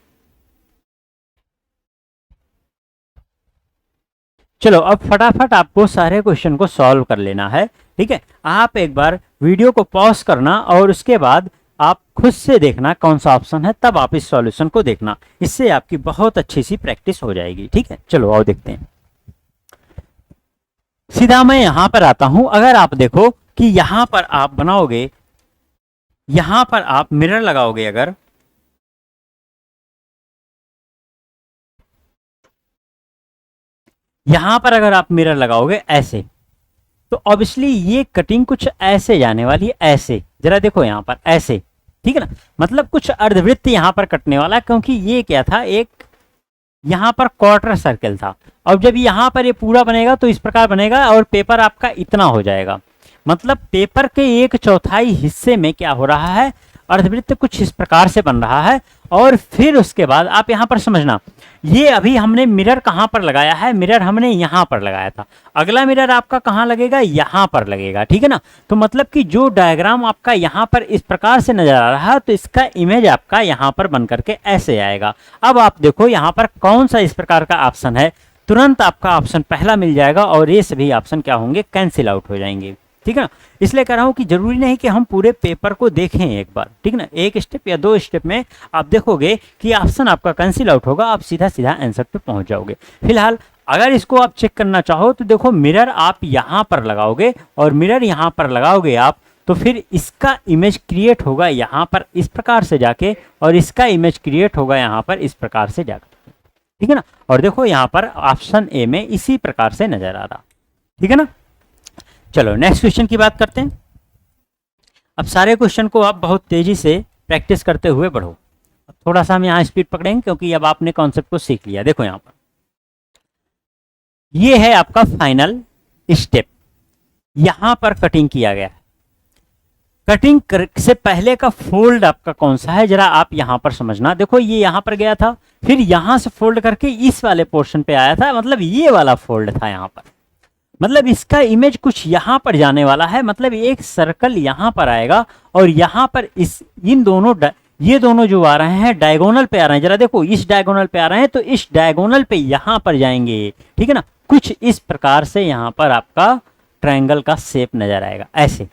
Speaker 1: चलो अब फटाफट आपको सारे क्वेश्चन को सॉल्व कर लेना है। ठीक है, आप एक बार वीडियो को पॉज करना और उसके बाद आप खुद से देखना कौन सा ऑप्शन है, तब आप इस सॉल्यूशन को देखना, इससे आपकी बहुत अच्छी सी प्रैक्टिस हो जाएगी। ठीक है, चलो आओ देखते हैं। सीधा मैं यहां पर आता हूं। अगर आप देखो कि यहां पर आप बनाओगे, यहां पर आप मिरर लगाओगे, अगर यहां पर अगर आप मिरर लगाओगे ऐसे, तो ऑब्वियसली ये कटिंग कुछ ऐसे जाने वाली है, ऐसे, जरा देखो यहां पर ऐसे। ठीक है ना? मतलब कुछ अर्धवृत्त यहां पर कटने वाला है, क्योंकि ये क्या था, एक यहां पर क्वार्टर सर्कल था। अब जब यहां पर ये पूरा बनेगा तो इस प्रकार बनेगा और पेपर आपका इतना हो जाएगा। मतलब पेपर के 1/4 हिस्से में क्या हो रहा है, अर्धवृत्त कुछ इस प्रकार से बन रहा है। और फिर उसके बाद आप यहाँ पर समझना, ये अभी हमने मिरर कहाँ पर लगाया है, मिरर हमने यहाँ पर लगाया था, अगला मिरर आपका कहाँ लगेगा, यहाँ पर लगेगा, ठीक है ना। तो मतलब कि जो डायग्राम आपका यहाँ पर इस प्रकार से नजर आ रहा है, तो इसका इमेज आपका यहाँ पर बन करके ऐसे आएगा। अब आप देखो यहाँ पर कौन सा इस प्रकार का ऑप्शन है, तुरंत आपका ऑप्शन पहला मिल जाएगा और ये सभी ऑप्शन क्या होंगे, कैंसिल आउट हो जाएंगे, ठीक है ना। इसलिए कह रहा हूं कि जरूरी नहीं कि हम पूरे पेपर को देखें एक बार, ठीक ना, एक स्टेप या दो स्टेप में आप देखोगे कि ऑप्शन आपका कैंसिल आउट होगा, आप सीधा सीधा आंसर पे पहुंच जाओगे। फिलहाल अगर इसको आप चेक करना चाहो तो देखो, मिरर आप यहाँ पर लगाओगे और मिरर यहाँ पर लगाओगे आप, तो फिर इसका इमेज क्रिएट होगा यहाँ पर इस प्रकार से जाके, और इसका इमेज क्रिएट होगा यहाँ पर इस प्रकार से जाकर, ठीक है ना। और देखो यहाँ पर ऑप्शन ए में इसी प्रकार से नजर आ रहा, ठीक है ना। चलो नेक्स्ट क्वेश्चन की बात करते हैं। अब सारे क्वेश्चन को आप बहुत तेजी से प्रैक्टिस करते हुए बढ़ो। अब थोड़ा सा हम यहाँ स्पीड पकड़ेंगे क्योंकि अब आपने कॉन्सेप्ट को सीख लिया। देखो यहाँ पर ये है आपका फाइनल स्टेप, यहां पर कटिंग किया गया है। कटिंग से पहले का फोल्ड आपका कौन सा है, जरा आप यहां पर समझना। देखो ये यहां पर गया था, फिर यहां से फोल्ड करके इस वाले पोर्शन पे आया था, मतलब ये वाला फोल्ड था यहां पर, मतलब इसका इमेज कुछ यहां पर जाने वाला है। मतलब एक सर्कल यहां पर आएगा और यहां पर इस इन दोनों ये दोनों जो आ रहे हैं डायगोनल पे आ रहे हैं, जरा देखो इस डायगोनल पे आ रहे हैं, तो इस डायगोनल पे यहां पर जाएंगे, ठीक है ना। कुछ इस प्रकार से यहां पर आपका ट्रायंगल का शेप नजर आएगा ऐसे।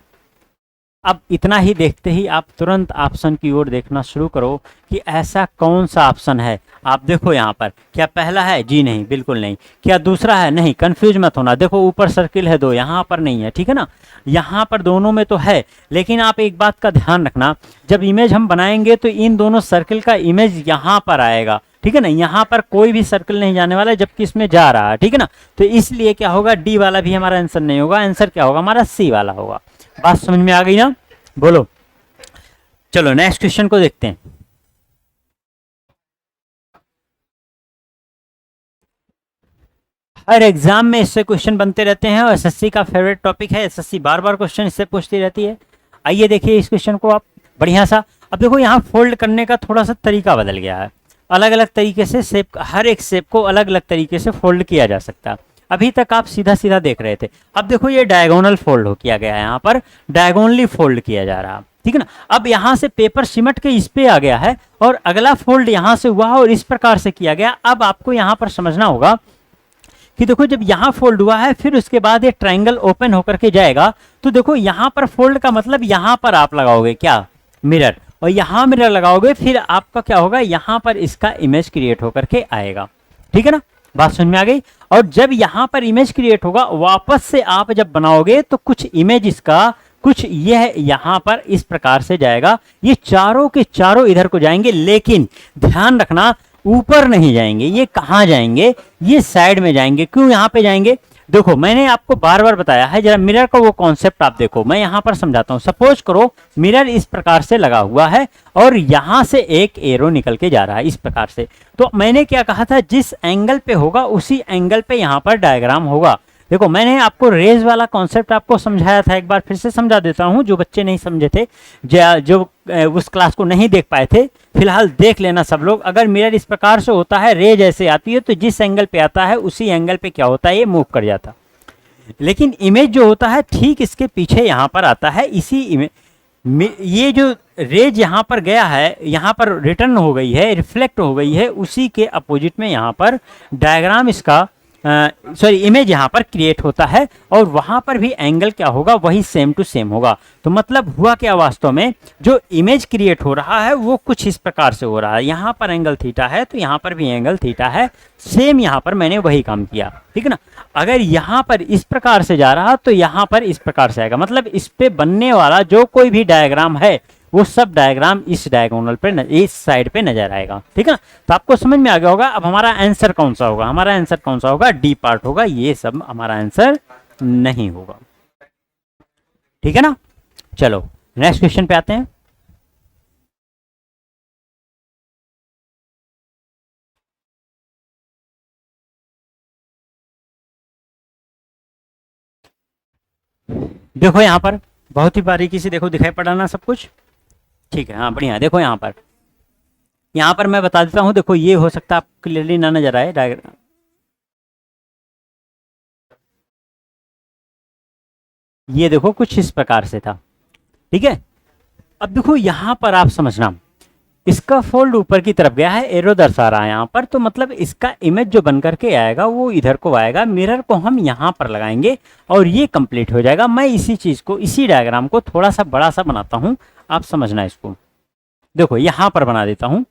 Speaker 1: अब इतना ही देखते ही आप तुरंत ऑप्शन की ओर देखना शुरू करो कि ऐसा कौन सा ऑप्शन है। आप देखो यहाँ पर, क्या पहला है, जी नहीं, बिल्कुल नहीं। क्या दूसरा है, नहीं, कंफ्यूज मत होना। देखो ऊपर सर्किल है दो, यहाँ पर नहीं है, ठीक है ना। यहाँ पर दोनों में तो है, लेकिन आप एक बात का ध्यान रखना, जब इमेज हम बनाएंगे तो इन दोनों सर्किल का इमेज यहाँ पर आएगा, ठीक है ना। यहाँ पर कोई भी सर्कल नहीं जाने वाला है, जबकि इसमें जा रहा है, ठीक है ना। तो इसलिए क्या होगा, डी वाला भी हमारा आंसर नहीं होगा, आंसर क्या होगा हमारा, सी वाला होगा। बात समझ में आ गई ना, बोलो। चलो नेक्स्ट क्वेश्चन को देखते हैं। हर एग्जाम में इससे क्वेश्चन बनते रहते हैं और एसएससी का फेवरेट टॉपिक है, एसएससी बार बार क्वेश्चन इससे पूछती रहती है। आइए देखिए इस क्वेश्चन को आप बढ़िया सा। अब देखो यहाँ फोल्ड करने का थोड़ा सा तरीका बदल गया है, अलग अलग तरीके से शेप, हर एक शेप को अलग अलग तरीके से फोल्ड किया जा सकता है। अभी तक आप सीधा सीधा देख रहे थे, अब देखो ये डायगोनल फोल्ड हो किया गया है, यहाँ पर डायगोनली फोल्ड किया जा रहा है, ठीक है ना। अब यहाँ से पेपर सिमट के इस पे आ गया है और अगला फोल्ड यहाँ से हुआ और इस प्रकार से किया गया। अब आपको यहाँ पर समझना होगा कि देखो जब यहाँ फोल्ड हुआ है, फिर उसके बाद ये ट्रायंगल ओपन होकर के जाएगा, तो देखो यहाँ पर फोल्ड का मतलब यहाँ पर आप लगाओगे क्या, मिरर, और यहाँ मिरर लगाओगे, फिर आपका क्या होगा, यहाँ पर इसका इमेज क्रिएट होकर के आएगा, ठीक है ना। बात समझ में आ गई। और जब यहाँ पर इमेज क्रिएट होगा, वापस से आप जब बनाओगे तो कुछ इमेज इसका, कुछ यह यहाँ पर इस प्रकार से जाएगा, ये चारों के चारों इधर को जाएंगे, लेकिन ध्यान रखना ऊपर नहीं जाएंगे। ये कहाँ जाएंगे, ये साइड में जाएंगे। क्यों यहाँ पे जाएंगे, देखो मैंने आपको बार बार बताया है, जरा मिरर का वो कॉन्सेप्ट आप देखो, मैं यहाँ पर समझाता हूँ। सपोज करो मिरर इस प्रकार से लगा हुआ है और यहाँ से एक एरो निकल के जा रहा है इस प्रकार से, तो मैंने क्या कहा था, जिस एंगल पे होगा उसी एंगल पे यहाँ पर डायग्राम होगा। देखो मैंने आपको रेज वाला कॉन्सेप्ट आपको समझाया था, एक बार फिर से समझा देता हूँ, जो बच्चे नहीं समझे थे, जो उस क्लास को नहीं देख पाए थे, फिलहाल देख लेना सब लोग। अगर मिरर इस प्रकार से होता है, रेज ऐसे आती है, तो जिस एंगल पे आता है उसी एंगल पे क्या होता है, ये मूव कर जाता। लेकिन इमेज जो होता है ठीक इसके पीछे यहाँ पर आता है, इसी इमेज, ये जो रेज यहाँ पर गया है, यहाँ पर रिटर्न हो गई है, रिफ्लेक्ट हो गई है, उसी के अपोजिट में यहाँ पर डायग्राम इसका सॉरी इमेज यहाँ पर क्रिएट होता है, और वहाँ पर भी एंगल क्या होगा, वही सेम टू सेम होगा। तो मतलब हुआ क्या, वास्तव में जो इमेज क्रिएट हो रहा है वो कुछ इस प्रकार से हो रहा है, यहाँ पर एंगल थीटा है तो यहाँ पर भी एंगल थीटा है, सेम यहाँ पर मैंने वही काम किया, ठीक है ना। अगर यहाँ पर इस प्रकार से जा रहा तो यहाँ पर इस प्रकार से आएगा, मतलब इस पे बनने वाला जो कोई भी डायग्राम है वो सब डायग्राम इस डायगोनल पे, इस साइड पे नजर आएगा, ठीक है ना। तो आपको समझ में आ गया होगा। अब हमारा आंसर कौन सा होगा, हमारा आंसर कौन सा होगा, डी पार्ट होगा, ये सब हमारा आंसर नहीं होगा, ठीक है ना। चलो नेक्स्ट क्वेश्चन पे आते हैं। देखो यहां पर बहुत ही बारीकी से देखो दिखाई पड़ा ना सब कुछ। ठीक है, हाँ बढ़िया। देखो यहाँ पर मैं बता देता हूँ। देखो ये हो सकता है आपको क्लियरली ना नजर आए डायग्राम। ये देखो कुछ इस प्रकार से था, ठीक है। अब देखो यहाँ पर आप समझना, इसका फोल्ड ऊपर की तरफ गया है, एरो दर्शा रहा है यहाँ पर, तो मतलब इसका इमेज जो बन करके आएगा वो इधर को आएगा। मिरर को हम यहाँ पर लगाएंगे और ये कंप्लीट हो जाएगा। मैं इसी चीज को, इसी डायग्राम को थोड़ा सा बड़ा सा बनाता हूँ, आप समझना इसको। देखो यहाँ पर बना देता हूँ।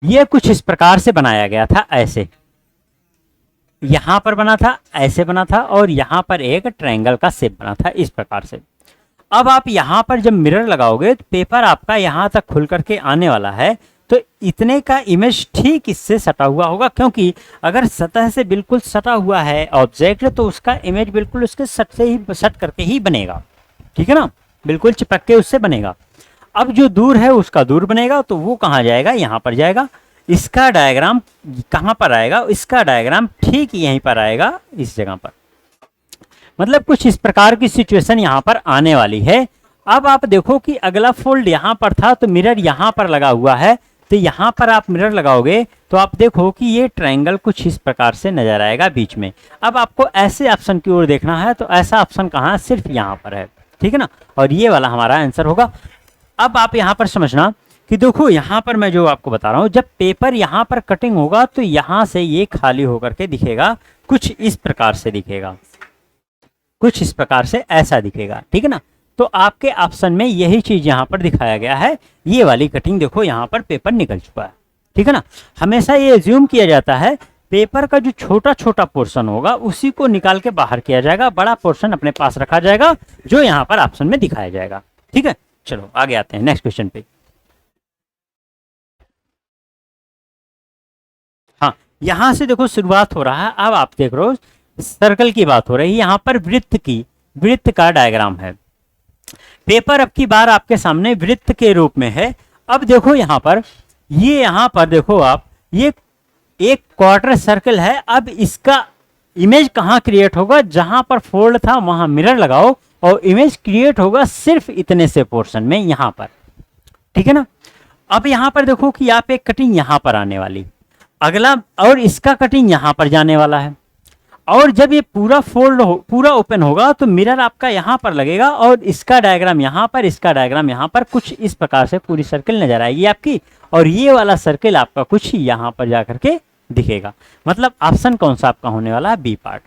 Speaker 1: ये कुछ इस प्रकार से बनाया गया था, ऐसे यहां पर बना था, ऐसे बना था, और यहां पर एक ट्रायंगल का शेप बना था इस प्रकार से। अब आप यहां पर जब मिरर लगाओगे तो पेपर आपका यहां तक खुल करके आने वाला है, तो इतने का इमेज ठीक इससे सटा हुआ होगा, क्योंकि अगर सतह से बिल्कुल सटा हुआ है ऑब्जेक्ट तो उसका इमेज बिल्कुल उसके सट करके ही बनेगा, ठीक है ना, बिल्कुल चिपक के उससे बनेगा। अब जो दूर है उसका दूर बनेगा, तो वो कहाँ जाएगा, यहाँ पर जाएगा। इसका डायग्राम कहाँ पर आएगा, इसका डायग्राम ठीक यहीं पर आएगा, इस जगह पर। मतलब कुछ इस प्रकार की सिचुएशन यहाँ पर आने वाली है। अब आप देखो कि अगला फोल्ड यहाँ पर था, तो मिरर यहाँ पर लगा हुआ है, तो यहाँ पर आप मिरर लगाओगे तो आप देखो कि ये ट्रायंगल कुछ इस प्रकार से नजर आएगा बीच में। अब आपको ऐसे ऑप्शन की ओर देखना है, तो ऐसा ऑप्शन कहाँ, सिर्फ यहाँ पर है, ठीक है ना, और ये वाला हमारा आंसर होगा। अब आप यहाँ पर समझना कि देखो यहाँ पर मैं जो आपको बता रहा हूँ, जब पेपर यहाँ पर कटिंग होगा तो यहाँ से ये खाली होकर के दिखेगा, कुछ इस प्रकार से दिखेगा, कुछ इस प्रकार से ऐसा दिखेगा, ठीक है ना। तो आपके ऑप्शन में यही चीज यहाँ पर दिखाया गया है। ये वाली कटिंग देखो, यहाँ पर पेपर निकल चुका है, ठीक है ना। हमेशा ये एज्यूम किया जाता है पेपर का जो छोटा छोटा पोर्शन होगा उसी को निकाल के बाहर किया जाएगा, बड़ा पोर्शन अपने पास रखा जाएगा, जो यहाँ पर ऑप्शन में दिखाया जाएगा, ठीक है। चलो आगे आते हैं नेक्स्ट क्वेश्चन पे। हाँ, यहां से देखो शुरुआत हो रहा है। अब आप देख रहे हो सर्कल की बात हो रही है, यहाँ पर वृत्त का डायग्राम है। पेपर अब की बार आपके सामने वृत्त के रूप में है। अब देखो यहाँ पर देखो आप, ये एक क्वार्टर सर्कल है। अब इसका इमेज कहाँ क्रिएट होगा, जहां पर फोल्ड था वहां मिरर लगाओ और इमेज क्रिएट होगा सिर्फ इतने से पोर्शन में, यहां पर, ठीक है ना। अब यहां पर देखो कि आप एक कटिंग यहां पर आने वाली, अगला और इसका कटिंग यहां पर जाने वाला है, और जब ये पूरा फोल्ड हो, पूरा ओपन होगा तो मिरर आपका यहां पर लगेगा और इसका डायग्राम यहां पर, इसका डायग्राम यहां पर, कुछ इस प्रकार से पूरी सर्कल नजर आएगी आपकी, और ये वाला सर्कल आपका कुछ यहां पर जाकर के दिखेगा। मतलब ऑप्शन कौन सा आपका होने वाला है, बी पार्ट,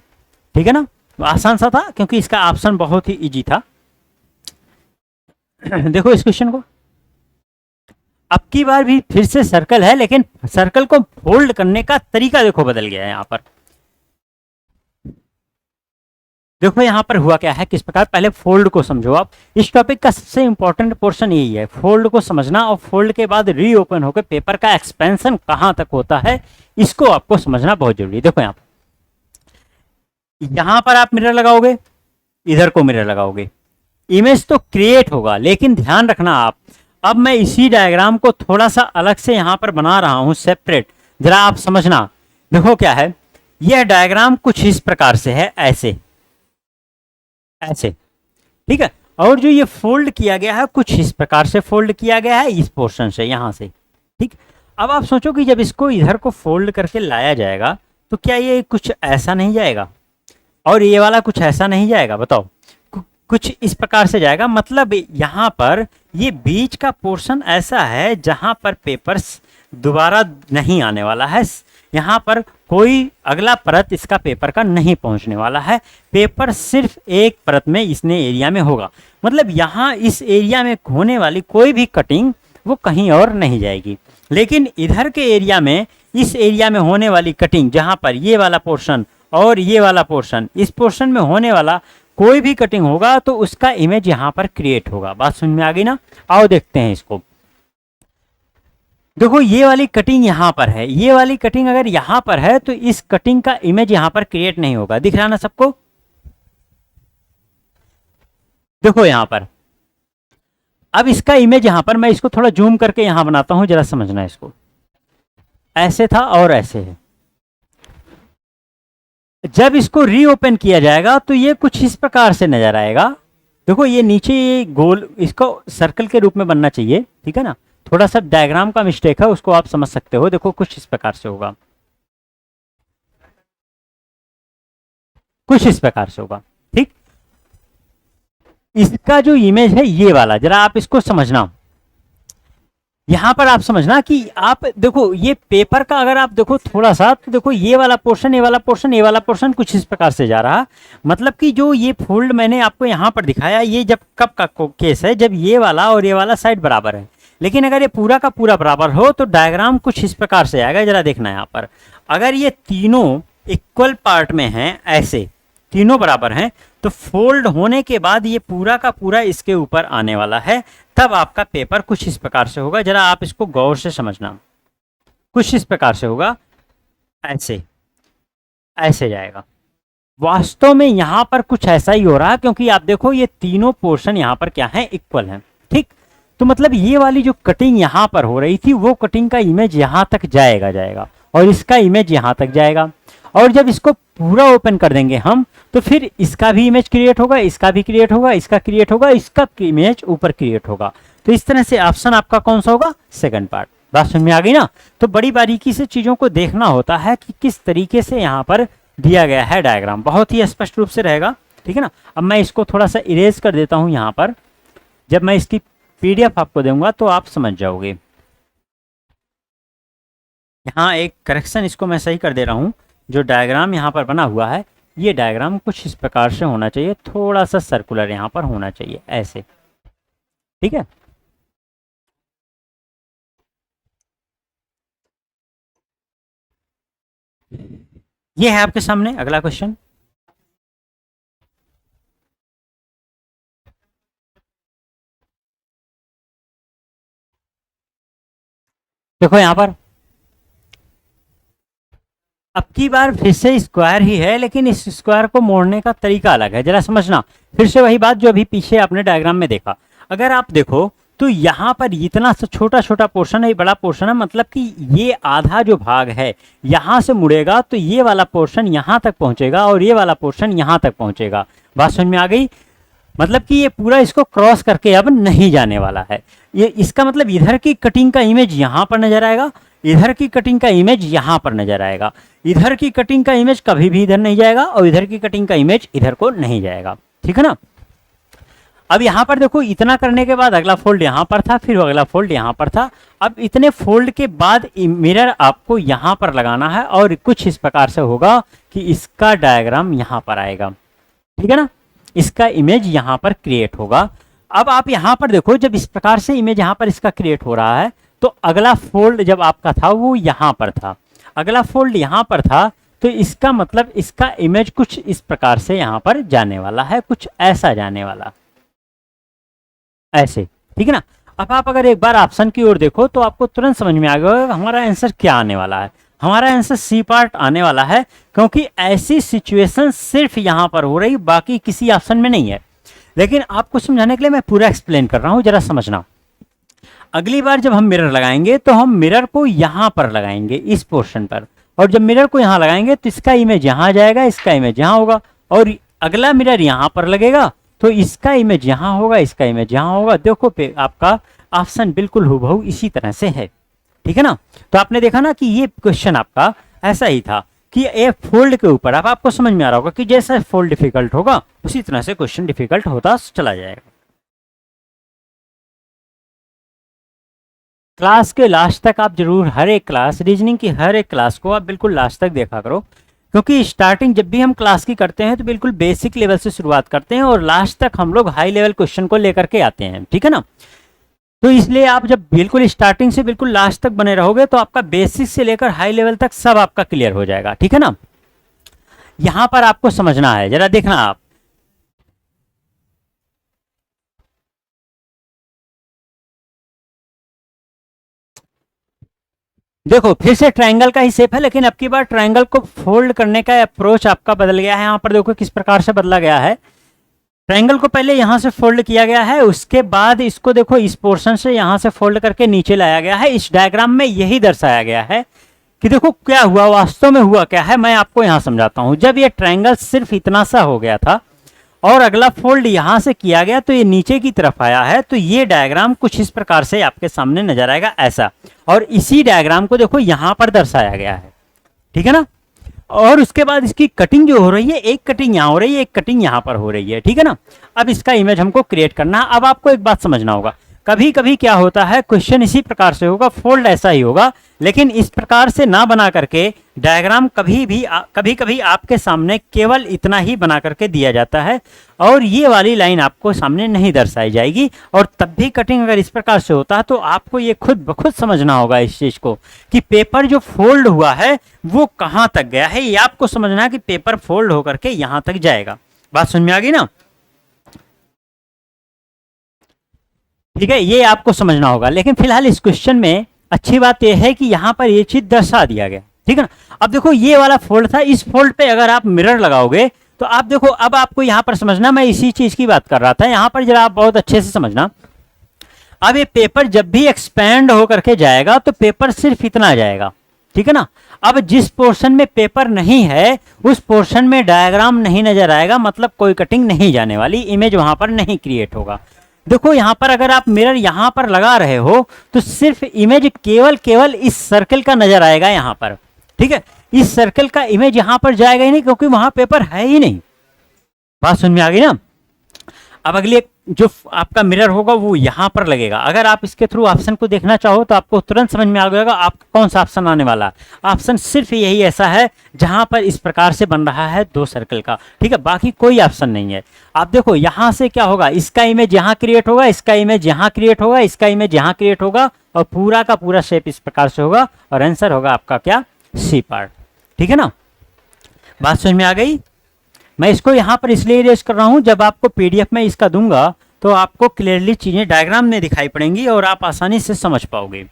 Speaker 1: ठीक है ना। आसान सा था क्योंकि इसका ऑप्शन बहुत ही इजी था। देखो इस क्वेश्चन को, अब की बार भी फिर से सर्कल है, लेकिन सर्कल को फोल्ड करने का तरीका देखो बदल गया है। यहाँ पर देखो यहाँ पर हुआ क्या है, किस प्रकार, पहले फोल्ड को समझो आप। इस टॉपिक का सबसे इंपॉर्टेंट पोर्शन यही है, फोल्ड को समझना, और फोल्ड के बाद रीओपन होकर पेपर का एक्सपेंशन कहाँ तक होता है, इसको आपको समझना बहुत जरूरी है। देखो यहाँ पर आप मिरर लगाओगे, इधर को मिरर लगाओगे, इमेज तो क्रिएट होगा, लेकिन ध्यान रखना आप, अब मैं इसी डायग्राम को थोड़ा सा अलग से यहाँ पर बना रहा हूँ सेपरेट, जरा आप समझना। देखो क्या है, यह डायग्राम कुछ इस प्रकार से है, ऐसे ऐसे, ठीक है, और जो ये फोल्ड किया गया है कुछ इस प्रकार से फोल्ड किया गया है, इस पोर्शन से यहां से, ठीक। अब आप सोचो कि जब इसको इधर को फोल्ड करके लाया जाएगा तो क्या ये कुछ ऐसा नहीं जाएगा, और ये वाला कुछ ऐसा नहीं जाएगा, बताओ, कुछ इस प्रकार से जाएगा। मतलब यहाँ पर ये बीच का पोर्शन ऐसा है जहां पर पेपर्स दोबारा नहीं आने वाला है, यहाँ पर कोई अगला परत इसका पेपर का नहीं पहुंचने वाला है, पेपर सिर्फ एक परत में इसने एरिया में होगा। मतलब यहाँ इस एरिया में होने वाली कोई भी कटिंग वो कहीं और नहीं जाएगी, लेकिन इधर के एरिया में, इस एरिया में होने वाली कटिंग, जहाँ पर ये वाला पोर्शन और ये वाला पोर्शन, इस पोर्शन में होने वाला कोई भी कटिंग होगा तो उसका इमेज यहाँ पर क्रिएट होगा। बात समझ में आ गई ना। आओ देखते हैं इसको। देखो ये वाली कटिंग यहाँ पर है, ये वाली कटिंग अगर यहाँ पर है तो इस कटिंग का इमेज यहाँ पर क्रिएट नहीं होगा। दिख रहा ना सबको, देखो यहाँ पर। अब इसका इमेज यहाँ पर, मैं इसको थोड़ा जूम करके यहाँ बनाता हूं, जरा समझना इसको। ऐसे था और ऐसे है। जब इसको रीओपन किया जाएगा तो ये कुछ इस प्रकार से नजर आएगा, देखो ये नीचे ये गोल इसको सर्कल के रूप में बनना चाहिए, ठीक है ना। थोड़ा सा डायग्राम का मिस्टेक है, उसको आप समझ सकते हो। देखो कुछ इस प्रकार से होगा, कुछ इस प्रकार से होगा, ठीक। इसका जो इमेज है ये वाला, जरा आप इसको समझना। यहां पर आप समझना कि आप देखो ये पेपर का अगर आप देखो थोड़ा सा, तो देखो ये वाला पोर्शन, ये वाला पोर्शन, ये वाला पोर्शन कुछ इस प्रकार से जा रहा। मतलब कि जो ये फोल्ड मैंने आपको यहां पर दिखाया, ये जब कब का केस है, जब ये वाला और ये वाला साइड बराबर है। लेकिन अगर ये पूरा का पूरा बराबर हो तो डायग्राम कुछ इस प्रकार से आएगा। जरा देखना यहाँ पर, अगर ये तीनों इक्वल पार्ट में हैं, ऐसे तीनों बराबर हैं, तो फोल्ड होने के बाद ये पूरा का पूरा इसके ऊपर आने वाला है। तब आपका पेपर कुछ इस प्रकार से होगा। जरा आप इसको गौर से समझना, कुछ इस प्रकार से होगा, ऐसे ऐसे जाएगा। वास्तव में यहां पर कुछ ऐसा ही हो रहा है, क्योंकि आप देखो ये तीनों पोर्शन यहां पर क्या है, इक्वल हैं, ठीक। तो मतलब ये वाली जो कटिंग यहां पर हो रही थी, वो कटिंग का इमेज यहां तक जाएगा और इसका इमेज यहां तक जाएगा। और जब इसको पूरा ओपन कर देंगे हम, तो फिर इसका भी इमेज क्रिएट होगा, इसका भी क्रिएट होगा, इसका क्रिएट होगा, इसका इमेज ऊपर क्रिएट होगा। तो इस तरह से ऑप्शन आपका कौन सा होगा, सेकंड पार्ट। बात समझ में आ गई ना। तो बड़ी बारीकी से चीजों को देखना होता है कि किस तरीके से यहाँ पर दिया गया है डायग्राम, बहुत ही स्पष्ट रूप से रहेगा, ठीक है ना। अब मैं इसको थोड़ा सा इरेज कर देता हूँ यहाँ पर। जब मैं इसकी पीडीएफ आपको दूंगा तो आप समझ जाओगे। यहाँ एक करेक्शन, इसको मैं सही कर दे रहा हूँ। जो डायग्राम यहाँ पर बना हुआ है, ये डायग्राम कुछ इस प्रकार से होना चाहिए, थोड़ा सा सर्कुलर यहाँ पर होना चाहिए, ऐसे, ठीक है। ये है आपके सामने अगला क्वेश्चन। देखो यहां पर अब की बार फिर से स्क्वायर ही है, लेकिन इस स्क्वायर को मोड़ने का तरीका अलग है। जरा समझना, फिर से वही बात जो अभी पीछे आपने डायग्राम में देखा। अगर आप देखो तो यहाँ पर इतना सा छोटा छोटा पोर्शन है, ये बड़ा पोर्शन है, मतलब कि ये आधा जो भाग है यहाँ से मुड़ेगा तो ये वाला पोर्शन यहाँ तक पहुँचेगा और ये वाला पोर्शन यहाँ तक पहुँचेगा। बात समझ में आ गई। मतलब कि ये पूरा इसको क्रॉस करके अब नहीं जाने वाला है। ये इसका मतलब इधर की कटिंग का इमेज यहाँ पर नजर आएगा, इधर की कटिंग का इमेज यहाँ पर नजर आएगा, इधर की कटिंग का इमेज कभी भी इधर नहीं जाएगा और इधर की कटिंग का इमेज इधर को नहीं जाएगा, ठीक है ना। अब यहाँ पर देखो, इतना करने के बाद अगला फोल्ड यहाँ पर था, फिर अगला फोल्ड यहाँ पर था। अब इतने फोल्ड के बाद मिरर आपको यहाँ पर लगाना है और कुछ इस प्रकार से होगा कि इसका डायग्राम यहाँ पर आएगा, ठीक है ना। इसका इमेज यहाँ पर क्रिएट होगा। अब आप यहाँ पर देखो, जब इस प्रकार से इमेज यहाँ पर इसका क्रिएट हो रहा है, तो अगला फोल्ड जब आपका था वो यहाँ पर था, अगला फोल्ड यहाँ पर था, तो इसका मतलब इसका इमेज कुछ इस प्रकार से यहाँ पर जाने वाला है, कुछ ऐसा जाने वाला, ऐसे, ठीक है ना। अब आप अगर एक बार ऑप्शन की ओर देखो तो आपको तुरंत समझ में आ गया हमारा आंसर क्या आने वाला है। हमारा आंसर सी पार्ट आने वाला है, क्योंकि ऐसी सिचुएशन सिर्फ यहाँ पर हो रही, बाकी किसी ऑप्शन में नहीं है। लेकिन आपको समझाने के लिए मैं पूरा एक्सप्लेन कर रहा हूँ, जरा समझना। अगली बार जब हम मिरर लगाएंगे तो हम मिरर को यहाँ पर लगाएंगे, इस पोर्शन पर, और जब मिरर को यहाँ लगाएंगे तो इसका इमेज यहाँ जाएगा, इसका इमेज यहाँ होगा, और अगला मिरर यहाँ पर लगेगा तो इसका इमेज यहाँ होगा, इसका इमेज यहाँ होगा। देखो पे आपका ऑप्शन बिल्कुल हूबहू इसी तरह से है, ठीक है ना। तो आपने देखा ना कि ये क्वेश्चन आपका ऐसा ही था कि ए फोल्ड के ऊपर, अब आपको समझ में आ रहा होगा कि जैसा फोल्ड डिफिकल्ट होगा उसी तरह से क्वेश्चन डिफिकल्ट होता चला जाएगा। क्लास के लास्ट तक आप जरूर हर एक क्लास, रीजनिंग की हर एक क्लास को आप बिल्कुल लास्ट तक देखा करो, क्योंकि स्टार्टिंग जब भी हम क्लास की करते हैं तो बिल्कुल बेसिक लेवल से शुरुआत करते हैं और लास्ट तक हम लोग हाई लेवल क्वेश्चन को लेकर के आते हैं, ठीक है ना। तो इसलिए आप जब बिल्कुल स्टार्टिंग से बिल्कुल लास्ट तक बने रहोगे तो आपका बेसिक से लेकर हाई लेवल तक सब आपका क्लियर हो जाएगा, ठीक है ना। यहां पर आपको समझना है, जरा देखना आप, देखो फिर से ट्रायंगल का ही शेप है, लेकिन अब की बार ट्रायंगल को फोल्ड करने का अप्रोच आपका बदल गया है। यहाँ पर देखो किस प्रकार से बदला गया है। ट्रायंगल को पहले यहाँ से फोल्ड किया गया है, उसके बाद इसको देखो इस पोर्शन से यहाँ से फोल्ड करके नीचे लाया गया है। इस डायग्राम में यही दर्शाया गया है कि देखो क्या हुआ, वास्तव में हुआ क्या है, मैं आपको यहाँ समझाता हूँ। जब ये ट्रायंगल सिर्फ इतना सा हो गया था और अगला फोल्ड यहां से किया गया तो ये नीचे की तरफ आया है, तो ये डायग्राम कुछ इस प्रकार से आपके सामने नजर आएगा ऐसा, और इसी डायग्राम को देखो यहां पर दर्शाया गया है, ठीक है ना। और उसके बाद इसकी कटिंग जो हो रही है, एक कटिंग यहाँ हो रही है, एक कटिंग यहाँ पर हो रही है, ठीक है ना। अब इसका इमेज हमको क्रिएट करना है। अब आपको एक बात समझना होगा, कभी कभी क्या होता है, क्वेश्चन इसी प्रकार से होगा, फोल्ड ऐसा ही होगा, लेकिन इस प्रकार से ना बना करके डायग्राम कभी कभी आपके सामने केवल इतना ही बना करके दिया जाता है, और ये वाली लाइन आपको सामने नहीं दर्शाई जाएगी। और तब भी कटिंग अगर इस प्रकार से होता है तो आपको ये खुद ब खुद समझना होगा इस चीज को, कि पेपर जो फोल्ड हुआ है वो कहाँ तक गया है। ये आपको समझना है कि पेपर फोल्ड होकर के यहां तक जाएगा। बात समझ में आ गई ना, ठीक है, ये आपको समझना होगा। लेकिन फिलहाल इस क्वेश्चन में अच्छी बात यह है कि यहां पर ये चीज दर्शा दिया गया, ठीक है ना। अब देखो ये वाला फोल्ड था, इस फोल्ड पे अगर आप मिरर लगाओगे तो आप देखो, अब आपको यहां पर समझना, मैं इसी चीज की बात कर रहा था, यहां पर जरा आप बहुत अच्छे से समझना। अब ये पेपर जब भी एक्सपैंड होकर के जाएगा तो पेपर सिर्फ इतना जाएगा, ठीक है ना। अब जिस पोर्शन में पेपर नहीं है उस पोर्शन में डायग्राम नहीं नजर आएगा, मतलब कोई कटिंग नहीं जाने वाली, इमेज वहां पर नहीं क्रिएट होगा। देखो यहां पर अगर आप मिरर यहां पर लगा रहे हो तो सिर्फ इमेज केवल इस सर्कल का नजर आएगा यहां पर, ठीक है। इस सर्कल का इमेज यहां पर जाएगा ही नहीं, क्योंकि वहां पेपर है ही नहीं। बात समझ में आ गई ना। अब अगली जो आपका मिरर होगा वो यहां पर लगेगा। अगर आप इसके थ्रू ऑप्शन को देखना चाहो तो आपको तुरंत समझ में आ जाएगा आपका कौन सा ऑप्शन आने वाला है। ऑप्शन सिर्फ यही ऐसा है जहां पर इस प्रकार से बन रहा है दो सर्कल का, ठीक है, बाकी कोई ऑप्शन नहीं है। आप देखो यहां से क्या होगा, इसका इमेज यहां क्रिएट होगा, इसका इमेज यहां क्रिएट होगा, इसका इमेज यहां क्रिएट होगा, और पूरा का पूरा शेप इस प्रकार से होगा, और आंसर होगा आपका क्या, सी पार्ट, ठीक है ना। बात समझ में आ गई। मैं इसको यहां पर इसलिए इरेज कर रहा हूं, जब आपको पीडीएफ में इसका दूंगा तो आपको क्लियरली चीजें डायग्राम में दिखाई पड़ेंगी और आप आसानी से समझ पाओगे।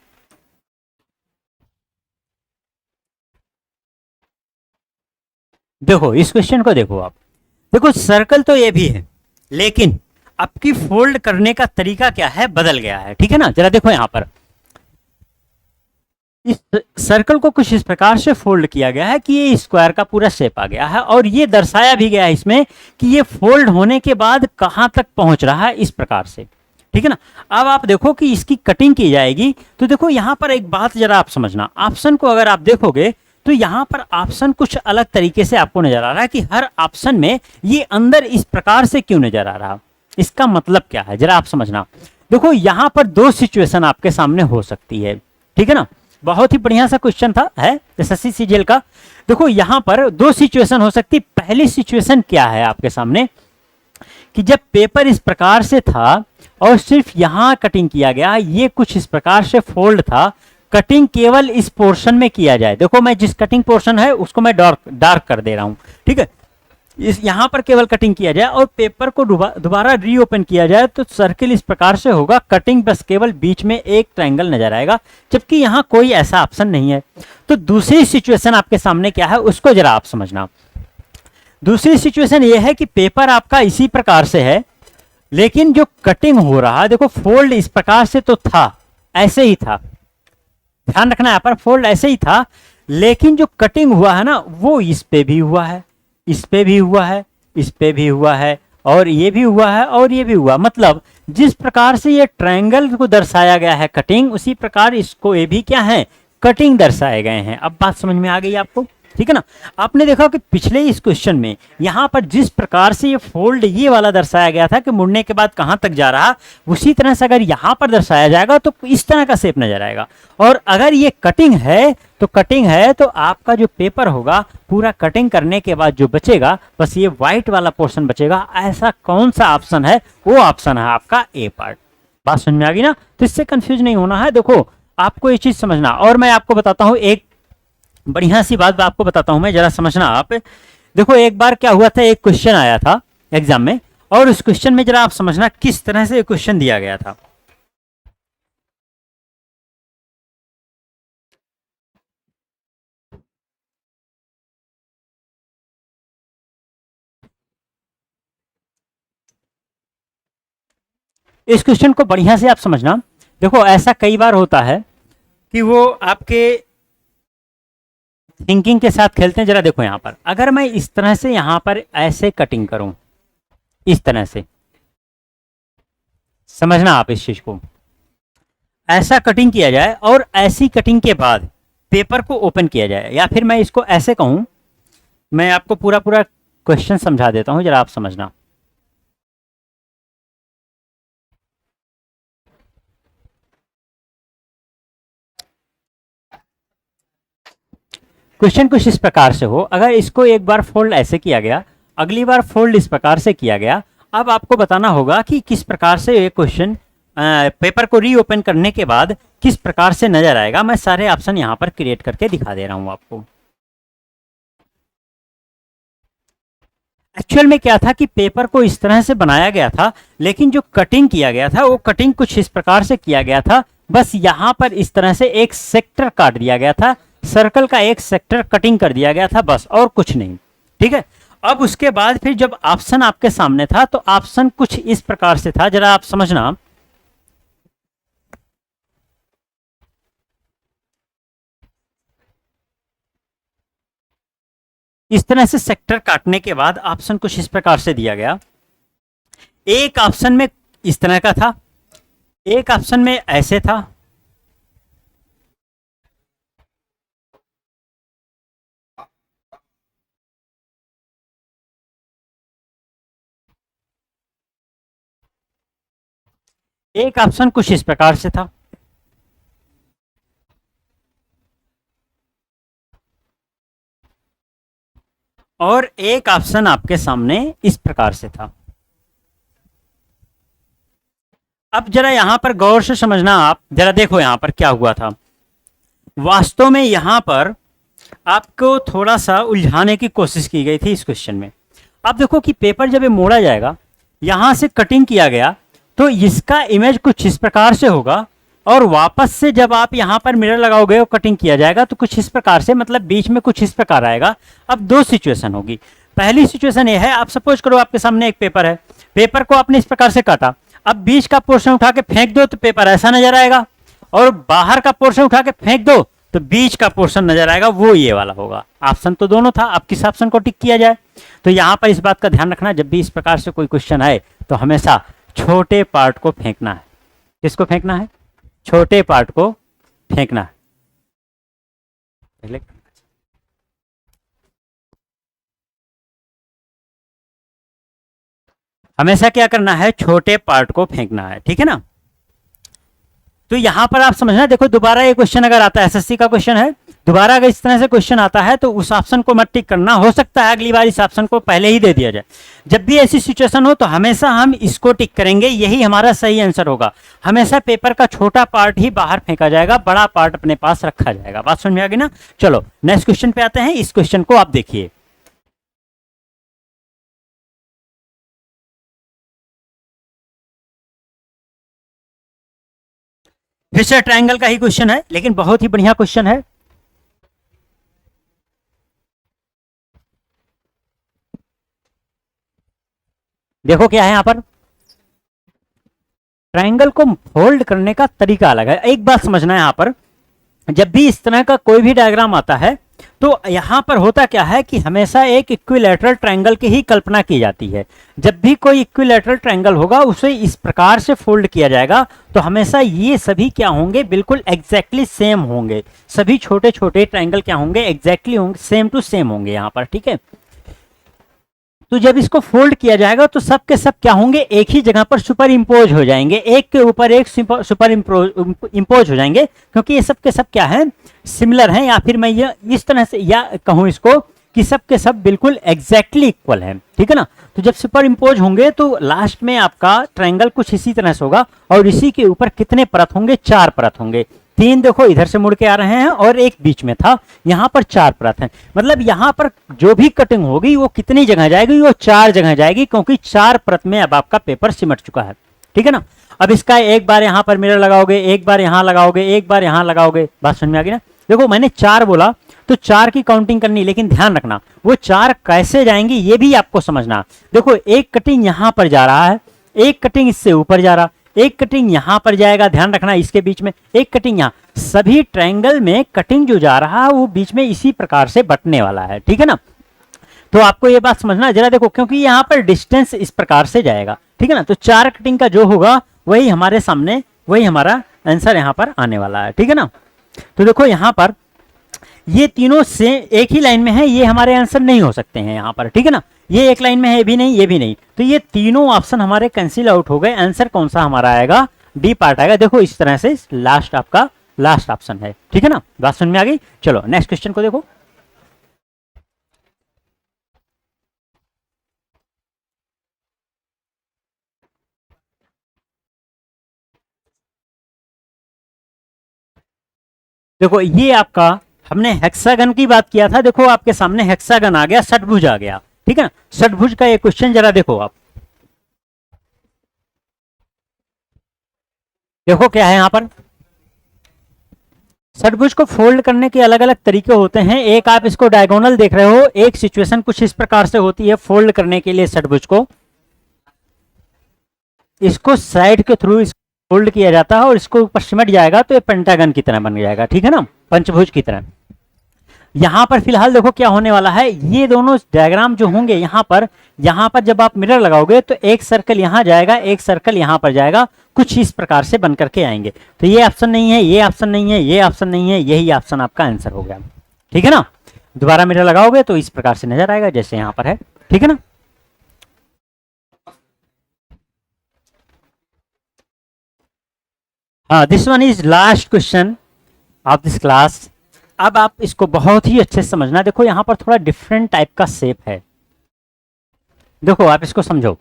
Speaker 1: देखो इस क्वेश्चन को देखो आप, देखो सर्कल तो ये भी है, लेकिन आपकी फोल्ड करने का तरीका क्या है, बदल गया है, ठीक है ना। जरा देखो यहां पर इस सर्कल को कुछ इस प्रकार से फोल्ड किया गया है कि ये स्क्वायर का पूरा शेप आ गया है, और ये दर्शाया भी गया है इसमें कि ये फोल्ड होने के बाद कहां तक पहुंच रहा है, इस प्रकार से, ठीक है ना। अब आप देखो कि इसकी कटिंग की जाएगी, तो देखो यहां पर एक बात जरा आप समझना, ऑप्शन को अगर आप देखोगे तो यहां पर ऑप्शन कुछ अलग तरीके से आपको नजर आ रहा है कि हर ऑप्शन में ये अंदर इस प्रकार से क्यों नजर आ रहा, इसका मतलब क्या है, जरा आप समझना। देखो यहां पर दो सिचुएशन आपके सामने हो सकती है, ठीक है ना। बहुत ही बढ़िया सा क्वेश्चन था, है एसएससी सीजीएल का। देखो यहां पर दो सिचुएशन हो सकती। पहली सिचुएशन क्या है आपके सामने, कि जब पेपर इस प्रकार से था और सिर्फ यहां कटिंग किया गया, ये कुछ इस प्रकार से फोल्ड था, कटिंग केवल इस पोर्शन में किया जाए। देखो मैं जिस कटिंग पोर्शन है उसको मैं डार्क कर दे रहा हूं, ठीक है। इस यहां पर केवल कटिंग किया जाए और पेपर को दोबारा रीओपन किया जाए तो सर्किल इस प्रकार से होगा, कटिंग बस केवल बीच में एक ट्रायंगल नजर आएगा, जबकि यहां कोई ऐसा ऑप्शन नहीं है। तो दूसरी सिचुएशन आपके सामने क्या है उसको जरा आप समझना। दूसरी सिचुएशन यह है कि पेपर आपका इसी प्रकार से है, लेकिन जो कटिंग हो रहा है, देखो फोल्ड इस प्रकार से तो था, ऐसे ही था, ध्यान रखना, यहां पर फोल्ड ऐसे ही था, लेकिन जो कटिंग हुआ है ना वो इस पे भी हुआ है, इस पे भी हुआ है, इस पे भी हुआ है, और ये भी हुआ है, और ये भी हुआ। मतलब जिस प्रकार से ये ट्रायंगल को दर्शाया गया है कटिंग, उसी प्रकार इसको ये भी क्या है, कटिंग दर्शाए गए हैं। अब बात समझ में आ गई आपको, ठीक है ना। आपने देखा कि पिछले इस क्वेश्चन में यहां पर जिस प्रकार से ये फोल्ड ये वाला दर्शाया गया था कि मुड़ने के बाद कहां तक जा रहा, उसी तरह से अगर यहां पर दर्शाया जाएगा तो इस तरह का शेप नजर आएगा। और अगर ये कटिंग है तो कटिंग है तो आपका जो पेपर होगा पूरा कटिंग करने के बाद जो बचेगा बस ये व्हाइट वाला पोर्शन बचेगा। ऐसा कौन सा ऑप्शन है, वो ऑप्शन है आपका ए पार्ट। बात समझ में आ गई ना, तो इससे कंफ्यूज नहीं होना है। देखो आपको ये चीज समझना, और मैं आपको बताता हूं एक बढ़िया सी बात आपको बताता हूं मैं, जरा समझना आप। देखो एक बार क्या हुआ था, एक क्वेश्चन आया था एग्जाम में, और उस क्वेश्चन में जरा आप समझना किस तरह से क्वेश्चन दिया गया था। इस क्वेश्चन को बढ़िया से आप समझना। देखो ऐसा कई बार होता है कि वो आपके थिंकिंग के साथ खेलते हैं। जरा देखो यहां पर अगर मैं इस तरह से यहां पर ऐसे कटिंग करूं, इस तरह से समझना आप इस चीज को, ऐसा कटिंग किया जाए और ऐसी कटिंग के बाद पेपर को ओपन किया जाए, या फिर मैं इसको ऐसे कहूं, मैं आपको पूरा पूरा क्वेश्चन समझा देता हूं, जरा आप समझना। क्वेश्चन कुछ इस प्रकार से हो, अगर इसको एक बार फोल्ड ऐसे किया गया, अगली बार फोल्ड इस प्रकार से किया गया, अब आपको बताना होगा कि किस प्रकार से ये क्वेश्चन पेपर को रीओपन करने के बाद किस प्रकार से नजर आएगा। मैं सारे ऑप्शन यहां पर क्रिएट करके दिखा दे रहा हूं आपको। एक्चुअल में क्या था कि पेपर को इस तरह से बनाया गया था, लेकिन जो कटिंग किया गया था वो कटिंग कुछ इस प्रकार से किया गया था, बस यहां पर इस तरह से एक सेक्टर काट दिया गया था, सर्कल का एक सेक्टर कटिंग कर दिया गया था, बस और कुछ नहीं। ठीक है, अब उसके बाद फिर जब ऑप्शन आपके सामने था तो ऑप्शन कुछ इस प्रकार से था, जरा आप समझना। इस तरह से सेक्टर काटने के बाद ऑप्शन कुछ इस प्रकार से दिया गया। एक ऑप्शन में इस तरह का था, एक ऑप्शन में ऐसे था, एक ऑप्शन कुछ इस प्रकार से था, और एक ऑप्शन आपके सामने इस प्रकार से था। अब जरा यहां पर गौर से समझना, आप जरा देखो यहां पर क्या हुआ था। वास्तव में यहां पर आपको थोड़ा सा उलझाने की कोशिश की गई थी इस क्वेश्चन में। अब देखो कि पेपर जब ये मोड़ा जाएगा, यहां से कटिंग किया गया, तो इसका इमेज कुछ इस प्रकार से होगा, और वापस से जब आप यहां पर मिरर लगाओगे और कटिंग किया जाएगा तो कुछ इस प्रकार से, मतलब बीच में कुछ इस प्रकार आएगा। अब दो सिचुएशन होगी। पहली सिचुएशन ये है, आप सपोज करो आपके सामने एक पेपर है, पेपर को आपने इस प्रकार से काटा, अब बीच का पोर्शन उठा के फेंक दो तो पेपर ऐसा नजर आएगा, और बाहर का पोर्शन उठा के फेंक दो तो बीच का पोर्शन नजर आएगा, वो ये वाला होगा। ऑप्शन तो दोनों था, अब किस ऑप्शन को टिक किया जाए। तो यहां पर इस बात का ध्यान रखना, जब भी इस प्रकार से कोई क्वेश्चन आए तो हमेशा छोटे पार्ट को फेंकना है। किसको फेंकना है? छोटे पार्ट को फेंकना है। हमेशा क्या करना है? छोटे पार्ट को फेंकना है, ठीक है ना। तो यहां पर आप समझना, देखो दोबारा ये क्वेश्चन अगर आता है, एसएससी का क्वेश्चन है, दोबारा अगर इस तरह से क्वेश्चन आता है तो उस ऑप्शन को मत टिक करना, हो सकता है अगली बार इस ऑप्शन को पहले ही दे दिया जाए। जब भी ऐसी सिचुएशन हो तो हमेशा हम इसको टिक करेंगे, यही हमारा सही आंसर होगा। हमेशा पेपर का छोटा पार्ट ही बाहर फेंका जाएगा, बड़ा पार्ट अपने पास रखा जाएगा। बात समझ में आ गई ना। चलो नेक्स्ट क्वेश्चन पे आते हैं। इस क्वेश्चन को आप देखिए, फिर से ट्रायंगल का ही क्वेश्चन है, लेकिन बहुत ही बढ़िया क्वेश्चन है। देखो क्या है यहां पर, ट्रायंगल को फोल्ड करने का तरीका अलग है। एक बात समझना है, यहां पर जब भी इस तरह का कोई भी डायग्राम आता है तो यहां पर होता क्या है कि हमेशा एक इक्विलैटरल ट्रायंगल की ही कल्पना की जाती है। जब भी कोई इक्विलैटरल ट्रायंगल होगा उसे इस प्रकार से फोल्ड किया जाएगा, तो हमेशा ये सभी क्या होंगे? बिल्कुल एग्जैक्टली सेम होंगे। सभी छोटे छोटे ट्रायंगल क्या होंगे? एग्जैक्टली होंगे, सेम टू सेम होंगे यहां पर, ठीक है। तो जब इसको फोल्ड किया जाएगा तो सब के सब क्या होंगे? एक ही जगह पर सुपर इम्पोज हो जाएंगे, एक के ऊपर एक सुपर इम्पोज हो जाएंगे, क्योंकि ये सब के सब क्या है? सिमिलर हैं, या फिर मैं ये इस तरह से या कहूं इसको कि सब के सब बिल्कुल एग्जैक्टली इक्वल है, ठीक है ना। तो जब सुपर इम्पोज होंगे तो लास्ट में आपका ट्रायंगल कुछ इसी तरह से होगा, और इसी के ऊपर कितने परत होंगे? 4 परत होंगे। 3 देखो इधर से मुड़ के आ रहे हैं और एक बीच में था, यहां पर 4 परत हैं। मतलब यहां पर जो भी कटिंग होगी वो कितनी जगह जाएगी? वो 4 जगह जाएगी, क्योंकि 4 परत में अब आपका पेपर सिमट चुका है, ठीक है ना। अब इसका एक बार यहां पर मिरर लगाओगे, एक बार यहां लगाओगे, एक बार यहां लगाओगे। बात समझ में आ गई ना। देखो मैंने 4 बोला तो 4 की काउंटिंग करनी, लेकिन ध्यान रखना वो 4 कैसे जाएंगी ये भी आपको समझना। देखो एक कटिंग यहां पर जा रहा है, एक कटिंग इससे ऊपर जा रहा, एक कटिंग यहां पर जाएगा, ध्यान रखना इसके बीच में, एक कटिंग यहां। सभी ट्रायंगल में कटिंग जो जा रहा है वो बीच में इसी प्रकार से बटने वाला है, ठीक है ना। तो आपको ये बात समझना जरा देखो, क्योंकि यहाँ पर डिस्टेंस इस प्रकार से जाएगा, ठीक है ना। तो 4 कटिंग का जो होगा वही हमारे सामने, वही हमारा आंसर यहाँ पर आने वाला है, ठीक है ना। तो देखो यहाँ पर ये तीनों से एक ही लाइन में है, ये हमारे आंसर नहीं हो सकते हैं यहाँ पर, ठीक है ना। ये एक लाइन में है, ये भी नहीं, ये भी नहीं, तो ये तीनों ऑप्शन हमारे कैंसिल आउट हो गए। आंसर कौन सा हमारा आएगा, डी पार्ट आएगा। देखो इस तरह से लास्ट आपका लास्ट ऑप्शन है, ठीक है ना। बात समझ में आ गई। चलो नेक्स्ट क्वेश्चन को देखो। देखो ये आपका, हमने हेक्सागन की बात किया था, देखो आपके सामने हेक्सागन आ गया, षटभुज आ गया, ठीक है ना। षटभुज का ये क्वेश्चन जरा देखो आप, देखो क्या है यहाँ पर। षटभुज को फोल्ड करने के अलग अलग तरीके होते हैं। एक आप इसको डायगोनल देख रहे हो, एक सिचुएशन कुछ इस प्रकार से होती है फोल्ड करने के लिए षटभुज को, इसको साइड के थ्रू फोल्ड किया जाता है और इसको ऊपर सिमट जाएगा तो ये पेंटागन की तरह बन जाएगा, ठीक है ना, पंचभुज की तरह। यहां पर फिलहाल देखो क्या होने वाला है, ये दोनों डायग्राम जो होंगे यहां पर जब आप मिरर लगाओगे तो एक सर्कल यहां जाएगा, एक सर्कल यहां पर जाएगा, कुछ इस प्रकार से बन करके आएंगे। तो ये ऑप्शन नहीं है, ये ऑप्शन नहीं है, ये ऑप्शन नहीं है, यही ऑप्शन आपका आंसर हो गया, ठीक है ना। दोबारा मिरर लगाओगे तो इस प्रकार से नजर आएगा जैसे यहां पर है, ठीक है ना। हाँ, this one is last question of this class. अब आप इसको बहुत ही अच्छे से समझना। देखो यहां पर थोड़ा डिफरेंट टाइप का शेप है, देखो आप इसको समझो।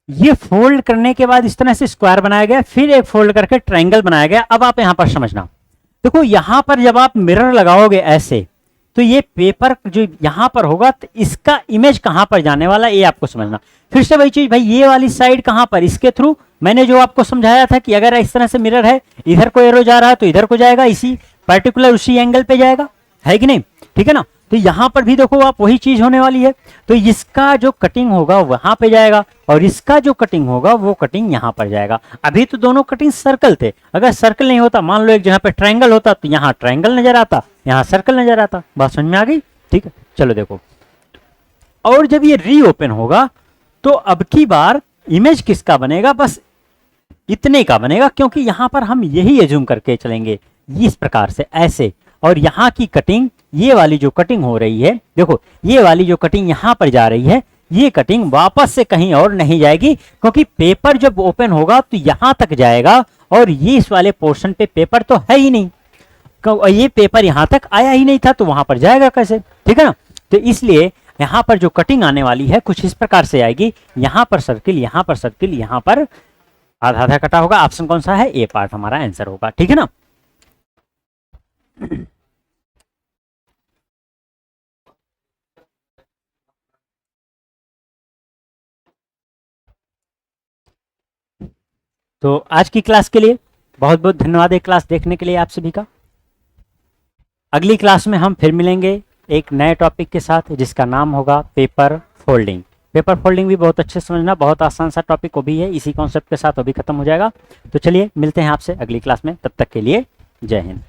Speaker 1: ये फोल्ड करने के बाद इस तरह से स्क्वायर बनाया गया, फिर एक फोल्ड करके ट्रायंगल बनाया गया। अब आप यहां पर समझना, देखो यहां पर जब आप मिरर लगाओगे ऐसे, तो ये पेपर जो यहां पर होगा तो इसका इमेज कहां पर जाने वाला, ये आपको समझना। फिर से वही चीज भाई, ये वाली साइड कहां पर, इसके थ्रू मैंने जो आपको समझाया था कि अगर इस तरह से मिरर है, इधर को एरो जा रहा है तो इधर को जाएगा, इसी पर्टिकुलर उसी एंगल पे जाएगा, है कि नहीं, ठीक है ना। तो यहां पर भी देखो आप वही चीज होने वाली है। तो इसका जो कटिंग होगा वहां पे जाएगा और इसका जो कटिंग होगा वो कटिंग यहां पर जाएगा। अभी तो दोनों कटिंग सर्कल थे, अगर सर्कल नहीं होता, मान लो एक जगह पे ट्रायंगल होता तो यहाँ ट्रायंगल नजर आता, यहाँ सर्कल नजर आता। बात समझ में आ गई, ठीक है। चलो देखो, और जब ये रीओपन होगा तो अब की बार इमेज किसका बनेगा, बस इतने का बनेगा, क्योंकि यहां पर हम यही एज्यूम करके चलेंगे इस प्रकार से ऐसे। और यहाँ की कटिंग, ये वाली जो कटिंग हो रही है, देखो ये वाली जो कटिंग यहां पर जा रही है, ये कटिंग वापस से कहीं और नहीं जाएगी, क्योंकि पेपर जब ओपन होगा तो यहां तक जाएगा और ये इस वाले पोर्शन पे पेपर तो है ही नहीं, ये पेपर यहां तक आया ही नहीं था, तो वहां पर जाएगा कैसे, ठीक है ना। तो इसलिए यहां पर जो कटिंग आने वाली है कुछ इस प्रकार से आएगी, यहां पर सर्किल, यहां पर सर्किल, यहां पर आधा आधा कटा होगा। ऑप्शन कौन सा है, ए पार्ट हमारा आंसर होगा, ठीक है ना। तो आज की क्लास के लिए बहुत बहुत धन्यवाद, एक क्लास देखने के लिए आप सभी का। अगली क्लास में हम फिर मिलेंगे एक नए टॉपिक के साथ, जिसका नाम होगा पेपर फोल्डिंग। पेपर फोल्डिंग भी बहुत अच्छे से समझना, बहुत आसान सा टॉपिक वो भी है, इसी कॉन्सेप्ट के साथ वो भी खत्म हो जाएगा। तो चलिए मिलते हैं आपसे अगली क्लास में, तब तक के लिए जय हिंद।